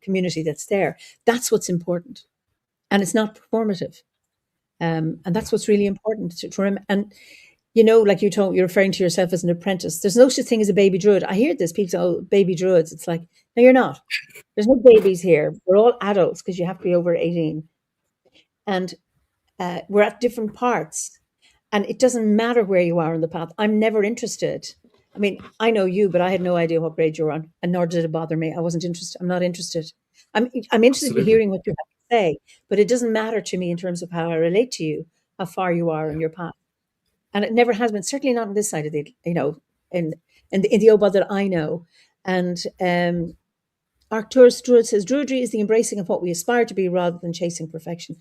community that's there. That's what's important, and it's not performative. And that's what's really important to remember. And like you're referring to yourself as an apprentice. There's no such thing as a baby druid. I hear this, people say, "Oh, baby druids." It's like, no, you're not. There's no babies here. We're all adults because you have to be over 18, and we're at different parts. And it doesn't matter where you are on the path. I'm never interested. I mean, I know you, but I had no idea what grade you were on, and nor did it bother me. I wasn't interested. I'm not interested. I'm interested in hearing what you have to say, but it doesn't matter to me in terms of how I relate to you, how far you are on your path. And it never has been, certainly not on this side of the, in the OBOD that I know. And Arcturus Druid says, Druidry is the embracing of what we aspire to be rather than chasing perfection.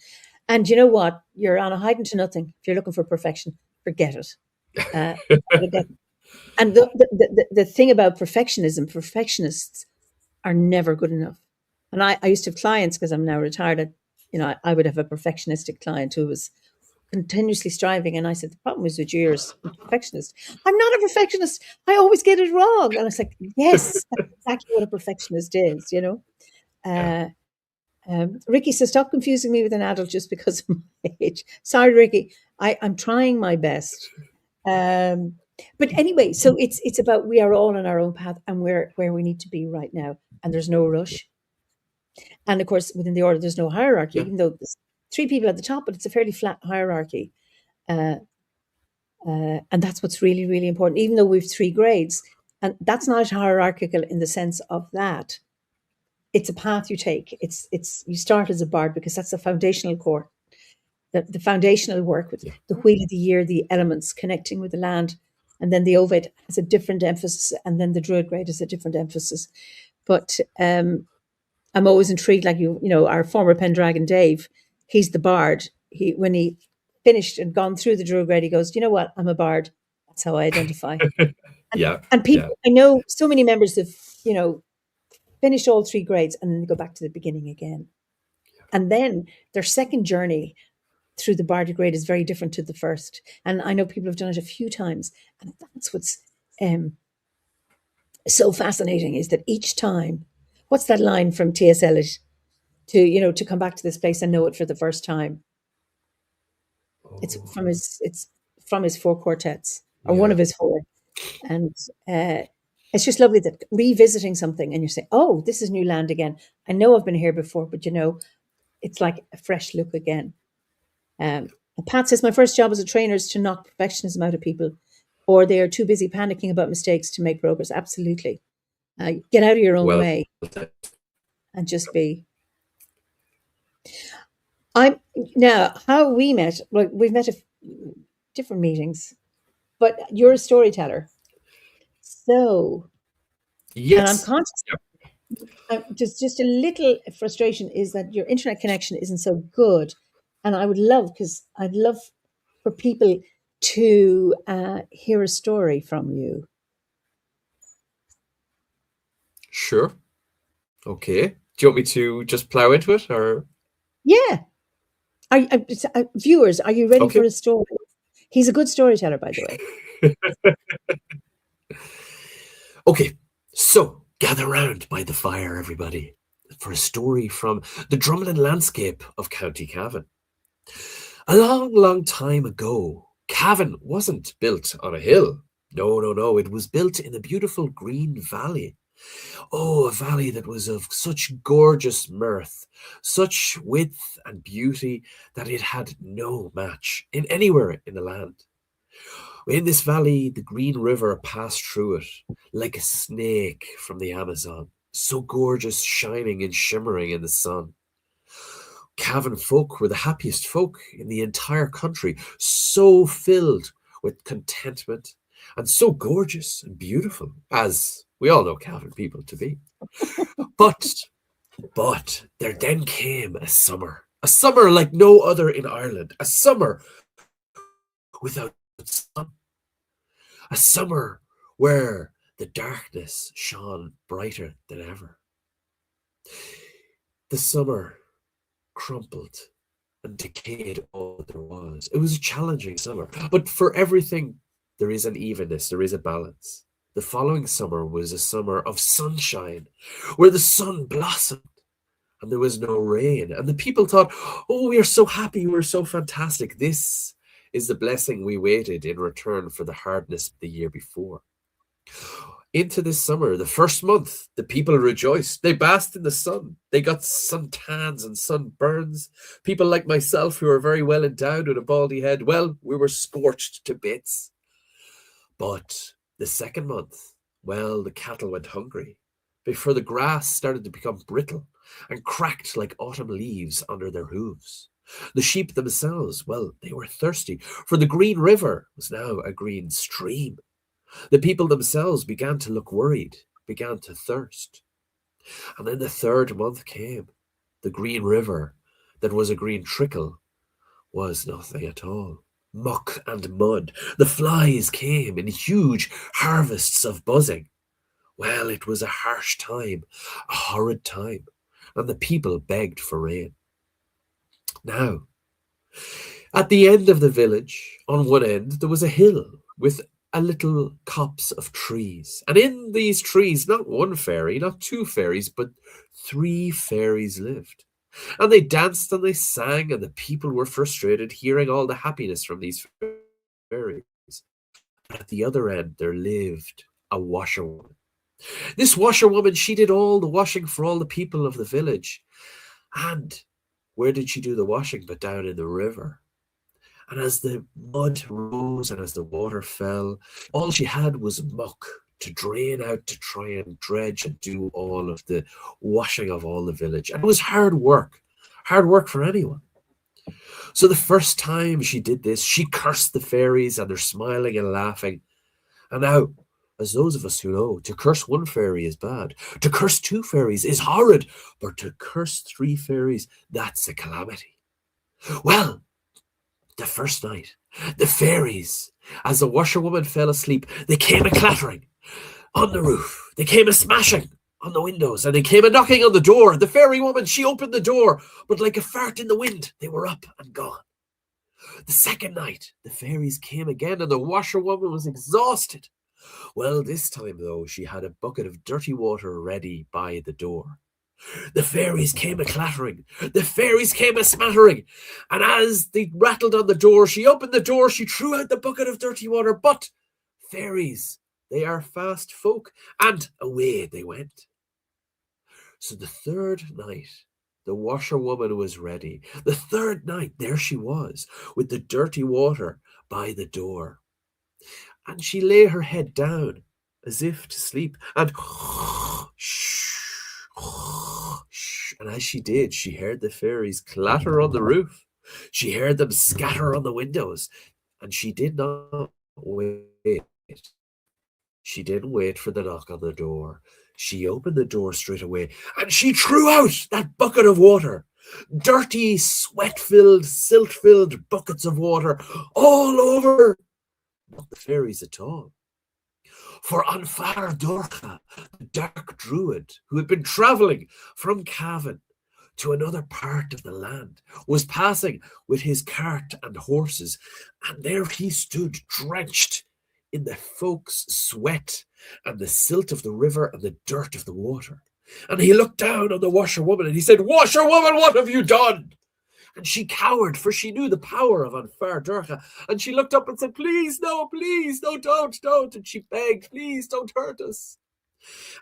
And you know what? You're on a hiding to nothing. If you're looking for perfection, forget it. And the thing about perfectionists are never good enough. And I used to have clients, because I'm now retired, I would have a perfectionistic client who was continuously striving. And I said, the problem is with you, you're a perfectionist. I'm not a perfectionist. I always get it wrong. And I was like, yes, that's exactly what a perfectionist is, Ricky says, stop confusing me with an adult just because of my age. Sorry, Ricky. I'm trying my best. But anyway, so it's about we are all on our own path and we're where we need to be right now. And there's no rush. And of course, within the order, there's no hierarchy, even though there's 3 people at the top, but it's a fairly flat hierarchy. And that's what's really, really important, even though we've 3 grades. And that's not hierarchical in the sense of that. It's a path you take. You start as a bard because that's the foundational core, the foundational work with the wheel of the year, the elements connecting with the land. And then the Ovid has a different emphasis. And then the Druid grade has a different emphasis. But I'm always intrigued, like our former Pendragon Dave, he's the bard. When he finished and gone through the Druid grade, he goes, you know what? I'm a bard. That's how I identify. And people, I know so many members have, finish all 3 grades and then they go back to the beginning again. And then their second journey through the bardic grade is very different to the first. And I know people have done it a few times. And that's what's so fascinating, is that each time, what's that line from T.S. Eliot? To come back to this place and know it for the first time. It's from his 4 quartets, or one of his 4. And it's just lovely that revisiting something and you say, oh, this is new land again. I know I've been here before, but it's like a fresh look again. And Pat says, my first job as a trainer is to knock perfectionism out of people, or they are too busy panicking about mistakes to make progress. Absolutely. Get out of your own way and just be. How we met, well, we've met at different meetings, but you're a storyteller. So, yes. And I'm conscious, just a little frustration is that your internet connection isn't so good. And I'd love for people to hear a story from you. Sure. Okay. Do you want me to just plow into it, or? Yeah. Viewers, are you ready for a story? He's a good storyteller, by the way. Okay, so gather round by the fire, everybody, for a story from the drumlin landscape of County Cavan. A long, long time ago, Cavan wasn't built on a hill. No. It was built in a beautiful green valley. Oh, a valley that was of such gorgeous mirth, such width and beauty that it had no match in anywhere in the land. In this valley, the green river passed through it like a snake from the Amazon, so gorgeous, shining and shimmering in the sun. Cavan folk were the happiest folk in the entire country, so filled with contentment and so gorgeous and beautiful, as we all know Cavan people to be. But there then came a summer like no other in Ireland, a summer without sun, a summer where the darkness shone brighter than ever. The summer crumpled and decayed all that there was. It was a challenging summer, but for everything, there is an evenness, there is a balance. The following summer was a summer of sunshine, where the sun blossomed and there was no rain. And the people thought, oh, we are so happy, we're so fantastic. This is the blessing we waited in return for the hardness of the year before. Into this summer, the first month, the people rejoiced. They basked in the sun. They got suntans and sunburns. People like myself, who are very well endowed with a baldy head, well, we were scorched to bits. But the second month, well, the cattle went hungry, before the grass started to become brittle and cracked like autumn leaves under their hooves. The sheep themselves, well, they were thirsty, for the green river was now a green stream. The people themselves began to look worried, began to thirst. And then the third month came. The green river that was a green trickle was nothing at all. Muck and mud. The flies came in huge harvests of buzzing. Well, it was a harsh time, a horrid time, and the people begged for rain. Now, at the end of the village, on one end, there was a hill with a little copse of trees. And in these trees, not one fairy, not two fairies, but 3 fairies lived. And they danced and they sang, and the people were frustrated hearing all the happiness from these fairies. But at the other end, there lived a washerwoman. This washerwoman, she did all the washing for all the people of the village. And where did she do the washing but down in the river? And as the mud rose and as the water fell, all she had was muck to drain out, to try and dredge and do all of the washing of all the village. And it was hard work for anyone. So the first time she did this, she cursed the fairies, and they're smiling and laughing. And now, as those of us who know, to curse one fairy is bad. To curse 2 fairies is horrid. But to curse 3 fairies, that's a calamity. Well, the first night, the fairies, as the washerwoman fell asleep, they came a-clattering on the roof. They came a-smashing on the windows, and they came a-knocking on the door. The fairy woman, she opened the door, but like a fart in the wind, they were up and gone. The second night, the fairies came again, and the washerwoman was exhausted. Well, this time, though, she had a bucket of dirty water ready by the door. The fairies came a-clattering, the fairies came a-smattering, and as they rattled on the door, she opened the door, she threw out the bucket of dirty water. But fairies, they are fast folk, and away they went. So the third night, the washerwoman was ready. The third night, there she was, with the dirty water by the door. And she lay her head down, as if to sleep, and and as she did, she heard the fairies clatter on the roof. She heard them scatter on the windows, and she did not wait. She didn't wait for the knock on the door. She opened the door straight away, and she threw out that bucket of water. Dirty, sweat-filled, silt-filled buckets of water all over. Not the fairies at all. For Anfar Dorcha, the dark druid, who had been travelling from Cavan to another part of the land, was passing with his cart and horses, and there he stood drenched in the folks' sweat and the silt of the river and the dirt of the water. And he looked down on the washerwoman and he said, "Washerwoman, what have you done?" And she cowered, for she knew the power of An Fear Durcha. And she looked up and said, please, no, don't. And she begged, please, don't hurt us.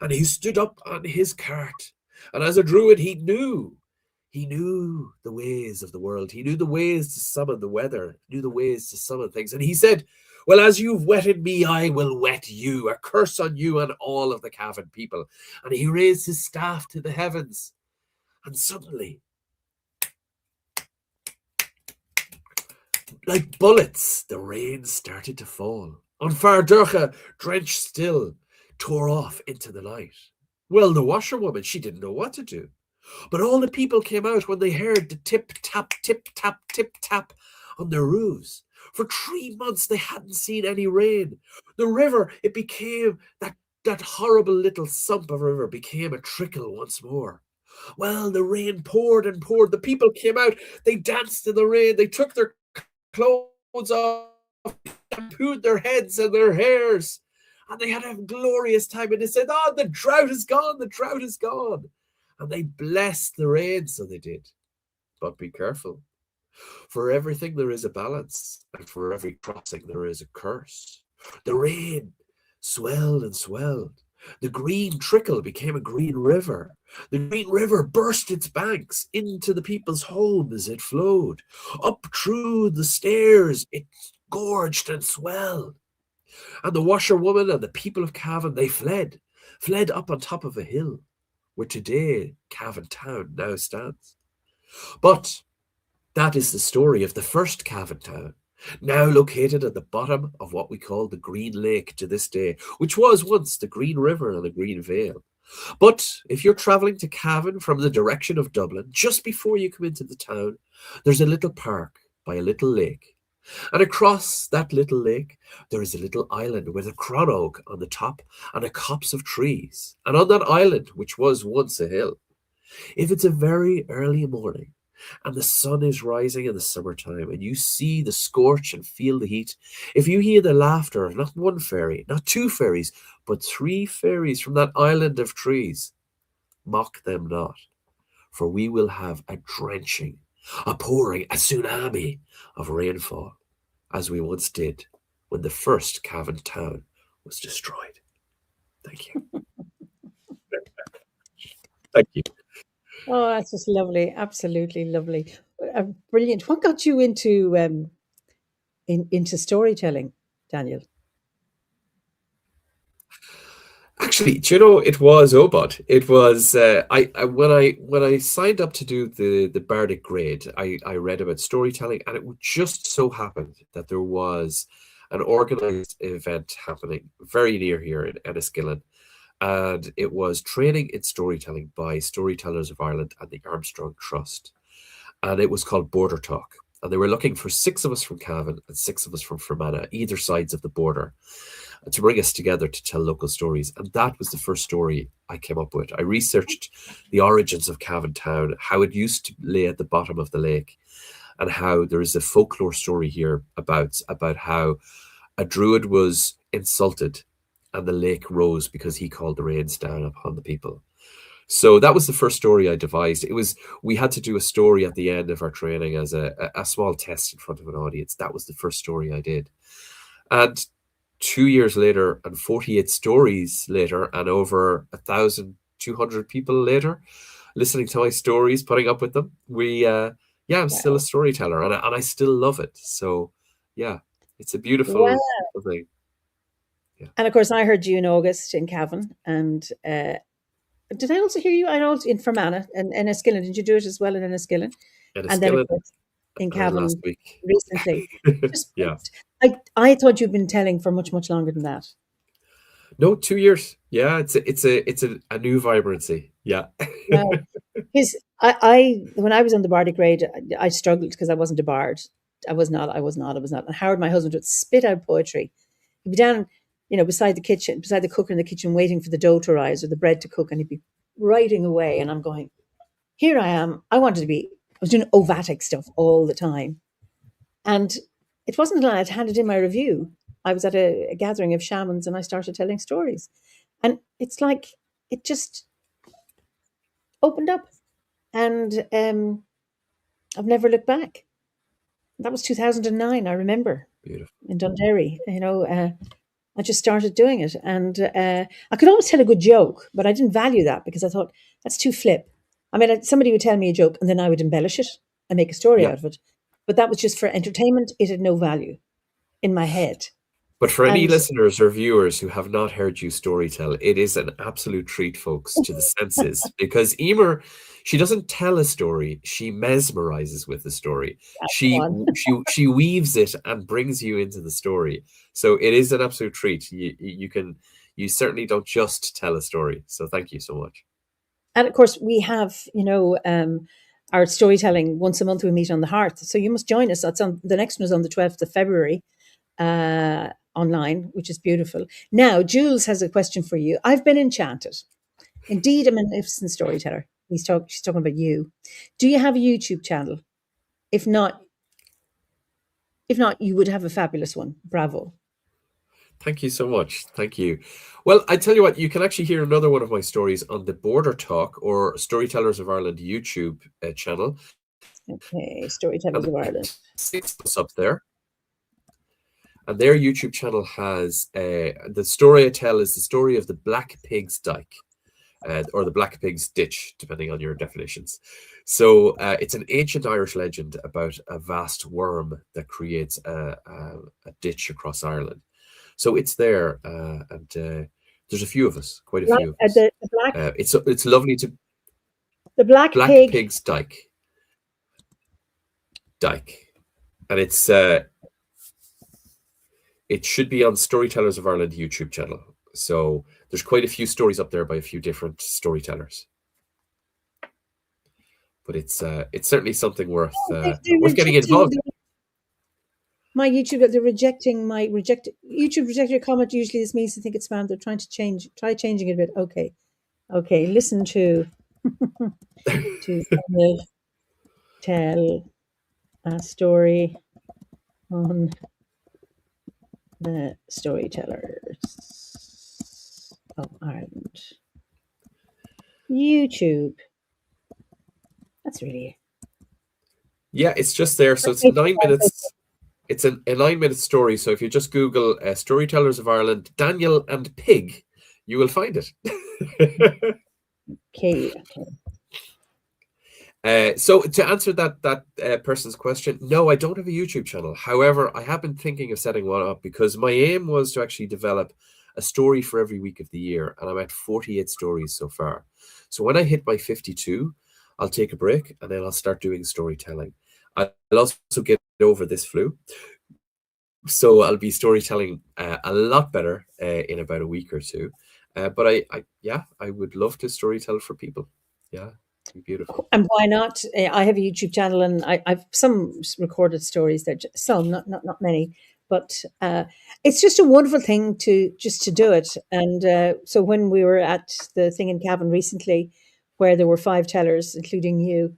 And he stood up on his cart. And as a druid, he knew the ways of the world. He knew the ways to summon the weather, knew the ways to summon things. And he said, well, as you've wetted me, I will wet you, a curse on you and all of the Cavan people. And he raised his staff to the heavens. And suddenly, like bullets, the rain started to fall. An Fear Durcha, drenched still, tore off into the night. Well, the washerwoman, she didn't know what to do. But all the people came out when they heard the tip-tap on their roofs. For 3 months, they hadn't seen any rain. The river, it became, that horrible little sump of a river became a trickle once more. Well, the rain poured and poured. The people came out. They danced in the rain. They took their clothes off, shampooed their heads and their hairs. And they had a glorious time. And they said, oh, the drought is gone. The drought is gone. And they blessed the rain, so they did. But be careful. For everything there is a balance, and for every crossing there is a curse. The rain swelled and swelled. The green trickle became a green river. The green river burst its banks into the people's homes. It flowed. Up through the stairs, it gorged and swelled. And the washerwoman and the people of Cavan, they fled up on top of a hill, where today Cavan town now stands. But that is the story of the first Cavan town, now located at the bottom of what we call the Green Lake to this day, which was once the Green River and the Green Vale. But if you're traveling to Cavan from the direction of Dublin, just before you come into the town, there's a little park by a little lake. And across that little lake, there is a little island with a cronog on the top and a copse of trees. And on that island, which was once a hill, if it's a very early morning, and the sun is rising in the summertime, and you see the scorch and feel the heat, if you hear the laughter of not one fairy, not two fairies, but 3 fairies from that island of trees, mock them not, for we will have a drenching, a pouring, a tsunami of rainfall, as we once did when the first Cavan town was destroyed. Thank you. Thank you. Oh, that's just lovely. Absolutely lovely. Brilliant. What got you into storytelling, Daniel? Actually, do you know, it was Obot. It was when I signed up to do the Bardic grade, I read about storytelling, and it just so happened that there was an organized event happening very near here in Enniskillen, and it was training in storytelling by Storytellers of Ireland and the Armstrong Trust, and it was called Border Talk, and they were looking for 6 of us from Cavan and 6 of us from Fermanagh, either sides of the border, to bring us together to tell local stories. And that was the first story I came up with. I researched the origins of Cavan town, how it used to lay at the bottom of the lake, and how there is a folklore story here about how a druid was insulted and the lake rose because he called the rains down upon the people. So that was the first story I devised. We had to do a story at the end of our training as a small test in front of an audience. That was the first story I did. And 2 years later, and 48 stories later, and over 1,200 people later, listening to my stories, putting up with them, I'm still a storyteller, and I still love it. So, yeah, it's a beautiful thing. Yeah. And of course, I heard you in August in Cavan, and did I also hear you? I know in Fermanagh and Enniskillen. Did you do it as well in Enniskillen? And then of course, in Cavan last week recently. Yeah. I thought you'd been telling for much longer than that. No, 2 years. Yeah, it's a new vibrancy. Yeah. Wow. I when I was on the bardic grade, I struggled because I wasn't a bard. I was not. And Howard, my husband, would spit out poetry. He'd be down, beside the cooker in the kitchen, waiting for the dough to rise or the bread to cook, and he'd be writing away. And I'm going, here I am. I was doing ovatic stuff all the time. And it wasn't until I'd handed in my review, I was at a gathering of shamans and I started telling stories. And it's like, it just opened up. And I've never looked back. That was 2009, I remember, Beautiful. in Dundee. I just started doing it, and I could always tell a good joke, but I didn't value that because I thought that's too flip. I mean, somebody would tell me a joke, and then I would embellish it and make a story Yeah. out of it. But that was just for entertainment. It had no value in my head. But for any And listeners or viewers who have not heard you storytell, it is an absolute treat, folks, to the senses, because Eimear, she doesn't tell a story; she mesmerizes with the story. go She on. she weaves it and brings you into the story. So it is an absolute treat. You certainly don't just tell a story. So thank you so much. And of course, we have, our storytelling once a month. We meet on the Hearth, so you must join us. That's on the next one is on the 12th of February, online, which is beautiful. Now, Jules has a question for you. I've been enchanted. Indeed, a magnificent storyteller. She's talking about you. Do you have a YouTube channel? If not, you would have a fabulous one. Bravo. Thank you so much. Thank you. Well, I tell you what, you can actually hear another one of my stories on the Border Talk or Storytellers of Ireland YouTube channel. Okay, Storytellers of Ireland. 6 months up there. And their YouTube channel has the story I tell is the story of the Black Pig's Dyke, or the Black Pig's Ditch, depending on your definitions. So it's an ancient Irish legend about a vast worm that creates a ditch across Ireland. So it's there, and there's a few of us, quite a few of us. It's lovely to. The Black Pig. Pig's Dyke, and it's. It should be on Storytellers of Ireland YouTube channel. So there's quite a few stories up there by a few different storytellers. But it's certainly something worth getting involved in. My YouTube, they're rejecting YouTube reject your comment. Usually this means they think it's spam. They're trying to try changing it a bit. Okay. Listen to tell a story on the Storytellers of Ireland YouTube. That's really. Yeah, it's just there. So it's 9 minutes. It's a 9-minute story. So if you just Google Storytellers of Ireland, Daniel and Pig, you will find it. Okay. So to answer that person's question, no, I don't have a YouTube channel. However, I have been thinking of setting one up because my aim was to actually develop a story for every week of the year, and I'm at 48 stories so far. So when I hit my 52, I'll take a break and then I'll start doing storytelling. I'll also get over this flu, so I'll be storytelling a lot better in about a week or two. But I would love to storytell for people. Yeah. Beautiful. And why not? I have a YouTube channel, and I've some recorded stories. There, some, not many, but it's just a wonderful thing to do it. And so when we were at the thing in Cavan recently, where there were 5 tellers, including you,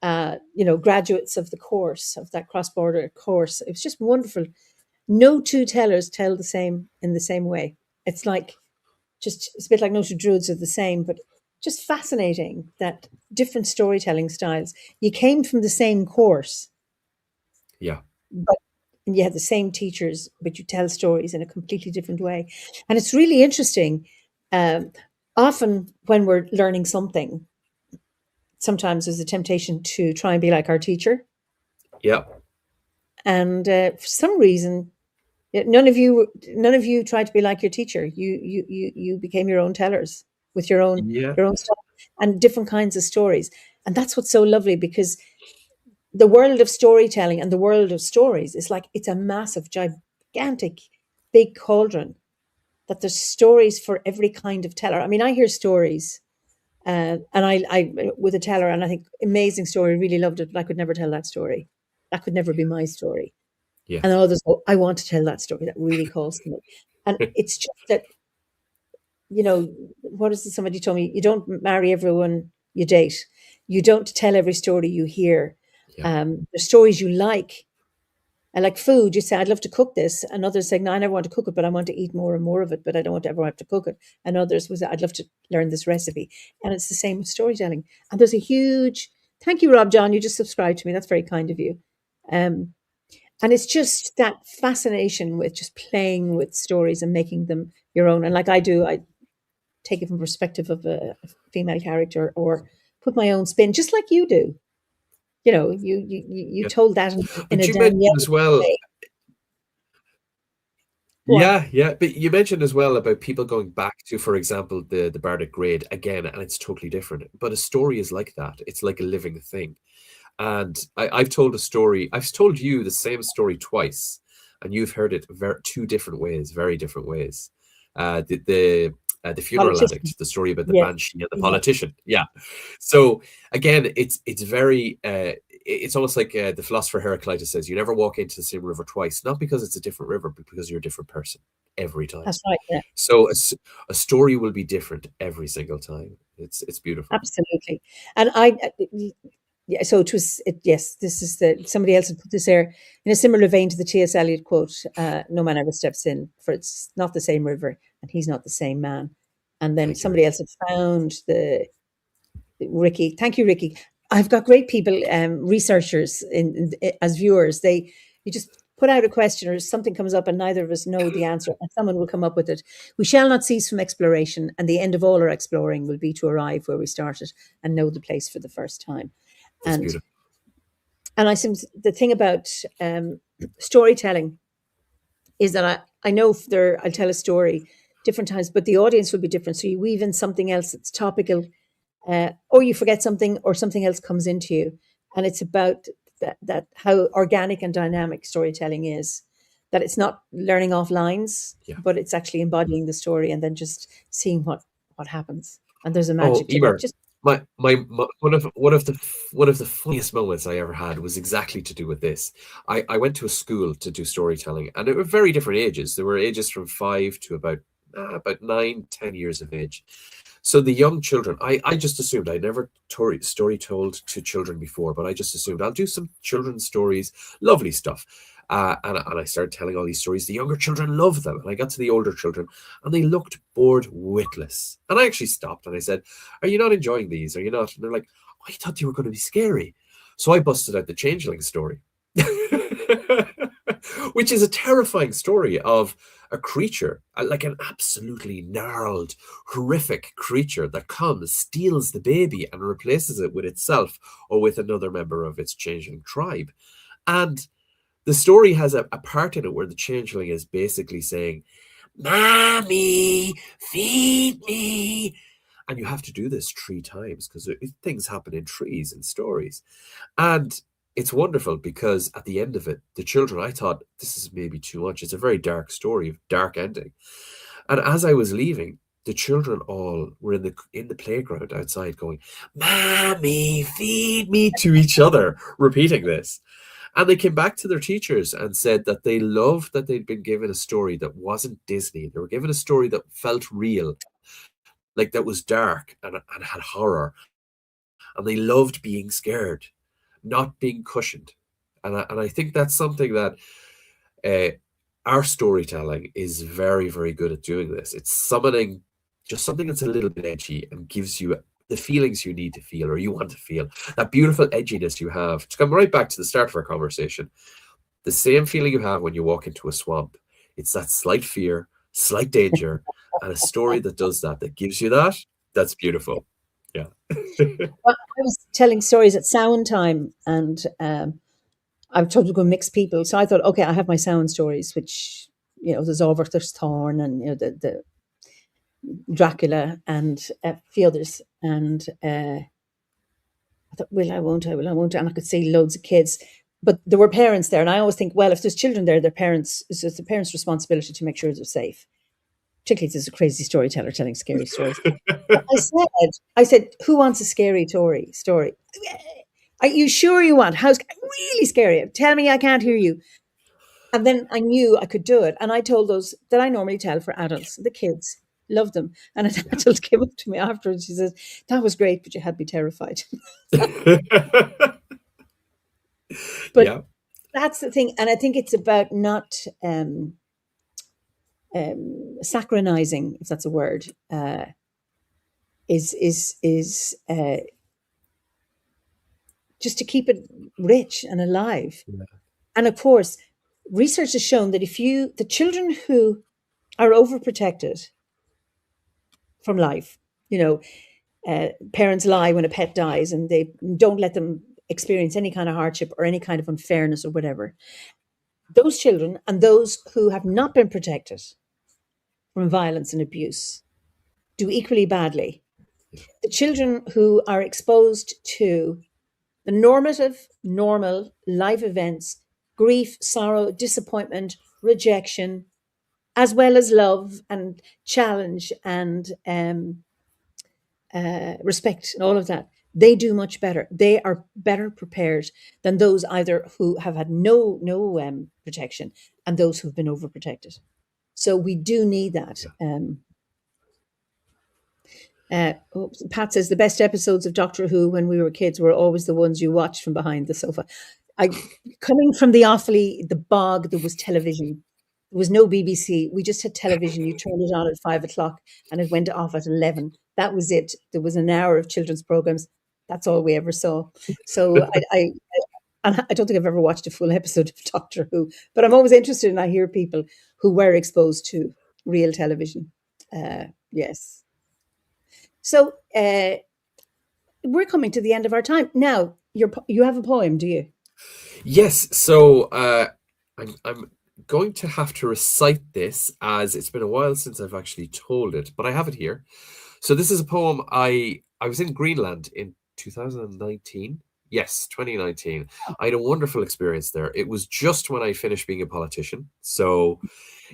graduates of the course, of that cross-border course, it was just wonderful. No 2 tellers tell the same in the same way. It's like it's a bit like no 2 druids are the same, but just fascinating that different storytelling styles. You came from the same course. Yeah. But you had the same teachers, but you tell stories in a completely different way. And it's really interesting. Often when we're learning something, sometimes there's a temptation to try and be like our teacher. Yeah. And for some reason, none of you tried to be like your teacher. You became your own tellers with your own stuff and different kinds of stories. And that's what's so lovely, because the world of storytelling and the world of stories is like, it's a massive, gigantic, big cauldron that there's stories for every kind of teller. I mean, I hear stories and I with a teller, and I think amazing story, really loved it, but I could never tell that story. That could never be my story. Yeah. And others go, I want to tell that story. That really calls to me. And it's just that, what is it? Somebody told me, you don't marry everyone you date. You don't tell every story you hear. Yeah. The stories you like. And like food, you say, I'd love to cook this. And others say, no, I never want to cook it, but I want to eat more and more of it, but I don't want to ever have to cook it. And others was, I'd love to learn this recipe. And it's the same with storytelling. And there's a huge Thank you, Rob John. You just subscribed to me. That's very kind of you. Um, and it's just that fascination with just playing with stories and making them your own. And like I do, I take it from perspective of a female character or put my own spin, just like you do. You know, you Yeah. told that in But a you mentioned Danielle as well, way. Go on. yeah. But you mentioned as well about people going back to, for example, the Bardic Grade again, and it's totally different. But a story is like that. It's like a living thing. And I've told a story. I've told you the same story twice, and you've heard it two different ways, very different ways. The funeral Politician. addict, the story about the Yes. banshee and the Yeah. politician. Yeah. So again, it's very. It's almost like the philosopher Heraclitus says: you never walk into the same river twice, not because it's a different river, but because you're a different person every time. That's right. Yeah. So a story will be different every single time. It's beautiful. Absolutely. And yeah, so yes, this is somebody else had put this there in a similar vein to the T.S. Eliot quote, no man ever steps in, for it's not the same river and he's not the same man. And then Thank you, somebody Rick. else had found Ricky. Thank you, Ricky. I've got great people, researchers as viewers. You just put out a question or something comes up and neither of us know the answer and someone will come up with it. We shall not cease from exploration, and the end of all our exploring will be to arrive where we started and know the place for the first time. It's And beautiful. I think the thing about storytelling is that I know I'll tell a story different times, but the audience will be different. So you weave in something else that's topical, or you forget something, or something else comes into you, and it's about that how organic and dynamic storytelling is. That it's not learning off lines, Yeah. but it's actually embodying the story and then just seeing what happens. And there's a Oh, magic to that. Eimear, Just my one of the funniest moments I ever had was exactly to do with this. I went to a school to do storytelling, and it were very different ages. There were ages from 5 to about 9, 10 years of age. So the young children, I just assumed I never story told to children before, but I just assumed I'll do some children's stories, lovely stuff. And I started telling all these stories. The younger children loved them. And I got to the older children and they looked bored witless. And I actually stopped and I said, are you not enjoying these? Are you not? And they're like, I thought they were going to be scary. So I busted out the changeling story, which is a terrifying story of a creature, like an absolutely gnarled, horrific creature that comes, steals the baby, and replaces it with itself or with another member of its changeling tribe. And the story has a part in it where the changeling is basically saying, Mommy, feed me. And you have to do this 3 times because things happen in trees and stories. And it's wonderful because at the end of it, the children, I thought, this is maybe too much. It's a very dark story, dark ending. And as I was leaving, the children all were in the playground outside going, Mommy, feed me, to each other, repeating this. And they came back to their teachers and said that they loved that they'd been given a story that wasn't Disney. They were given a story that felt real, like that was dark and had horror. And they loved being scared, not being cushioned. And I think that's something that our storytelling is very, very good at doing this. It's summoning just something that's a little bit edgy and gives you the feelings you need to feel or you want to feel. That beautiful edginess you have. To come right back to the start of our conversation, the same feeling you have when you walk into a swamp. It's that slight fear, slight danger, and a story that does that, that gives you that. That's beautiful. Yeah. well, I was telling stories at sound time, and I'm told to go mix people. So I thought, okay, I have my sound stories, which there's Over, there's Thorn, and the Dracula, and a few others. And I thought, will I, won't I, will I, won't I? And I could see loads of kids. But there were parents there. And I always think, well, if there's children there, it's the parents' responsibility to make sure they're safe. Particularly if there's a crazy storyteller telling scary stories. But I said, who wants a scary story? Are you sure you want? How's really scary? Tell me I can't hear you. And then I knew I could do it. And I told those that I normally tell for adults. The kids loved them. And an adult came up to me afterwards. She says, that was great, but you had me terrified. But Yeah. that's the thing. And I think it's about not sacralizing, if that's a word, is just to keep it rich and alive. Yeah. And of course, research has shown that the children who are overprotected from life, parents lie when a pet dies and they don't let them experience any kind of hardship or any kind of unfairness or whatever. Those children and those who have not been protected from violence and abuse do equally badly. The children who are exposed to the normal life events, grief, sorrow, disappointment, rejection, as well as love and challenge and respect and all of that, they do much better. They are better prepared than those either who have had no protection and those who've been overprotected. So we do need that. Pat says the best episodes of Doctor Who when we were kids were always the ones you watched from behind the sofa. Coming from the Offaly, the bog, there was television. There was no BBC. We just had television. You turned it on at 5 o'clock and it went off at 11. That was it. There was an hour of children's programs. That's all we ever saw. So I don't think I've ever watched a full episode of Doctor Who, but I'm always interested and I hear people who were exposed to real television. Yes. So we're coming to the end of our time. Now, you have a poem, do you? Yes. So I'm going to have to recite this, as it's been a while since I've actually told it, but I have it here. So this is a poem. I was in Greenland in 2019. Yes, 2019. I had a wonderful experience there. It was just when I finished being a politician. So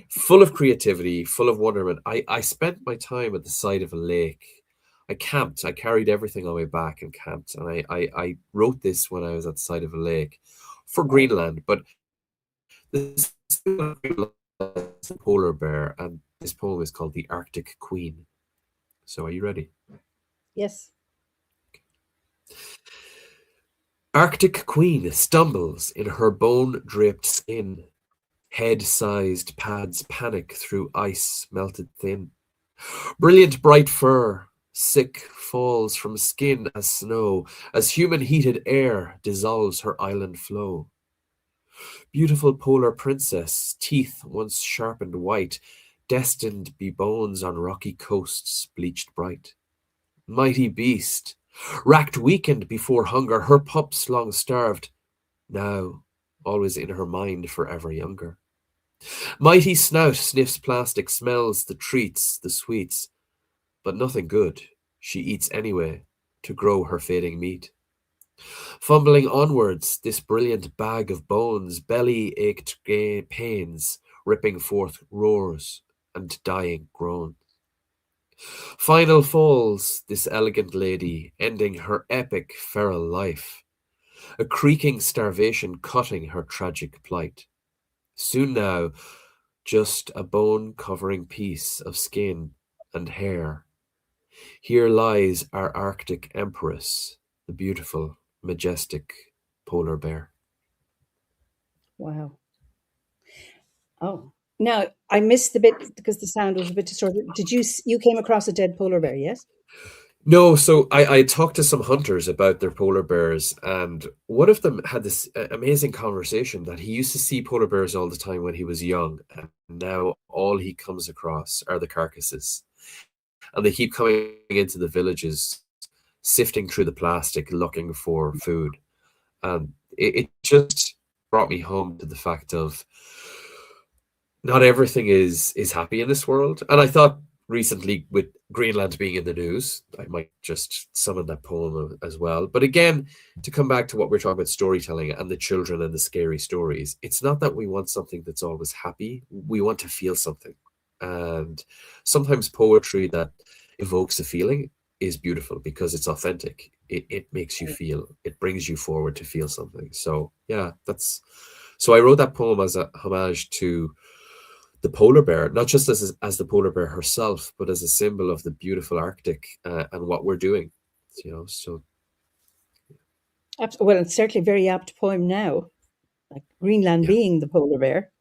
full of creativity, full of wonderment. I spent my time at the side of a lake. I camped. I carried everything on my back and camped. And I wrote this when I was at the side of a lake for Greenland. But this is a polar bear, and this poem is called The Arctic Queen. So are you ready? Yes. Arctic Queen stumbles in her bone-draped skin. Head-sized pads panic through ice melted thin. Brilliant bright fur, sick falls from skin as snow, as human heated air dissolves her island flow. Beautiful polar princess, teeth once sharpened white, destined be bones on rocky coasts bleached bright. Mighty beast, racked weakened before hunger, her pups long starved, now always in her mind forever younger. Mighty snout sniffs plastic, smells the treats, the sweets, but nothing good she eats anyway to grow her fading meat. Fumbling onwards, this brilliant bag of bones, belly ached pains, ripping forth roars and dying groans. Final falls this elegant lady, ending her epic feral life, a creaking starvation cutting her tragic plight. Soon now, just a bone-covering piece of skin and hair. Here lies our Arctic empress, the beautiful, majestic polar bear. Wow. Oh, now I missed the bit because the sound was a bit distorted. You came across a dead polar bear? Yes. No, so I talked to some hunters about their polar bears, and one of them had this amazing conversation that he used to see polar bears all the time when he was young, and now all he comes across are the carcasses. And they keep coming into the villages, sifting through the plastic, looking for food. And it just brought me home to the fact of not everything is happy in this world. And I thought recently, with Greenland being in the news, I might just summon that poem as well. But again, to come back to what we're talking about, storytelling and the children and the scary stories, it's not that we want something that's always happy. We want to feel something. And sometimes poetry that evokes a feeling is beautiful because it's authentic. It makes you feel, it brings you forward to feel something. So yeah, so I wrote that poem as a homage to the polar bear, not just as the polar bear herself, but as a symbol of the beautiful Arctic and what we're doing, so. Well, it's certainly a very apt poem now, like Greenland being the polar bear.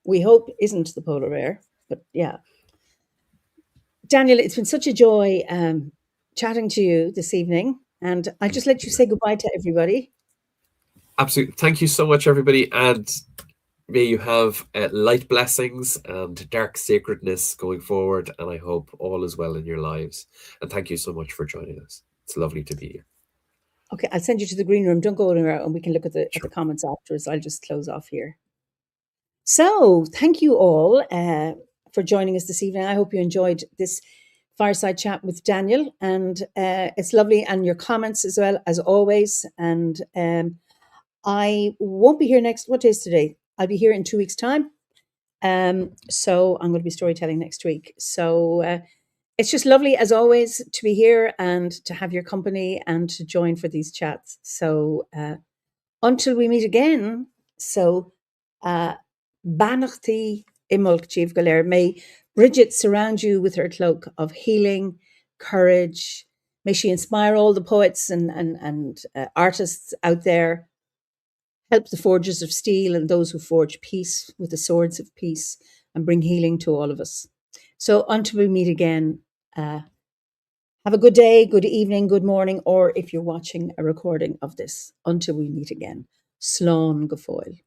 We hope isn't the polar bear, but yeah. Daniel, it's been such a joy chatting to you this evening, and I'll just let you say goodbye to everybody. Absolutely. Thank you so much, everybody. And may you have light blessings and dark sacredness going forward. And I hope all is well in your lives. And thank you so much for joining us. It's lovely to be here. Okay, I'll send you to the green room. Don't go anywhere, and we can look at the Sure. comments afterwards. I'll just close off here. So, thank you all for joining us this evening. I hope you enjoyed this fireside chat with Daniel, and it's lovely, and your comments as well as always. And I won't be here next. What day is today? I'll be here in 2 weeks' time. So I'm going to be storytelling next week. So it's just lovely as always to be here and to have your company and to join for these chats. So until we meet again, so Banachti Imulk Chief Galer, may Bridget surround you with her cloak of healing, courage. May she inspire all the poets and artists out there. Help the forgers of steel and those who forge peace with the swords of peace and bring healing to all of us. So until we meet again, have a good day, good evening, good morning, or if you're watching a recording of this, until we meet again. Slán go fóill.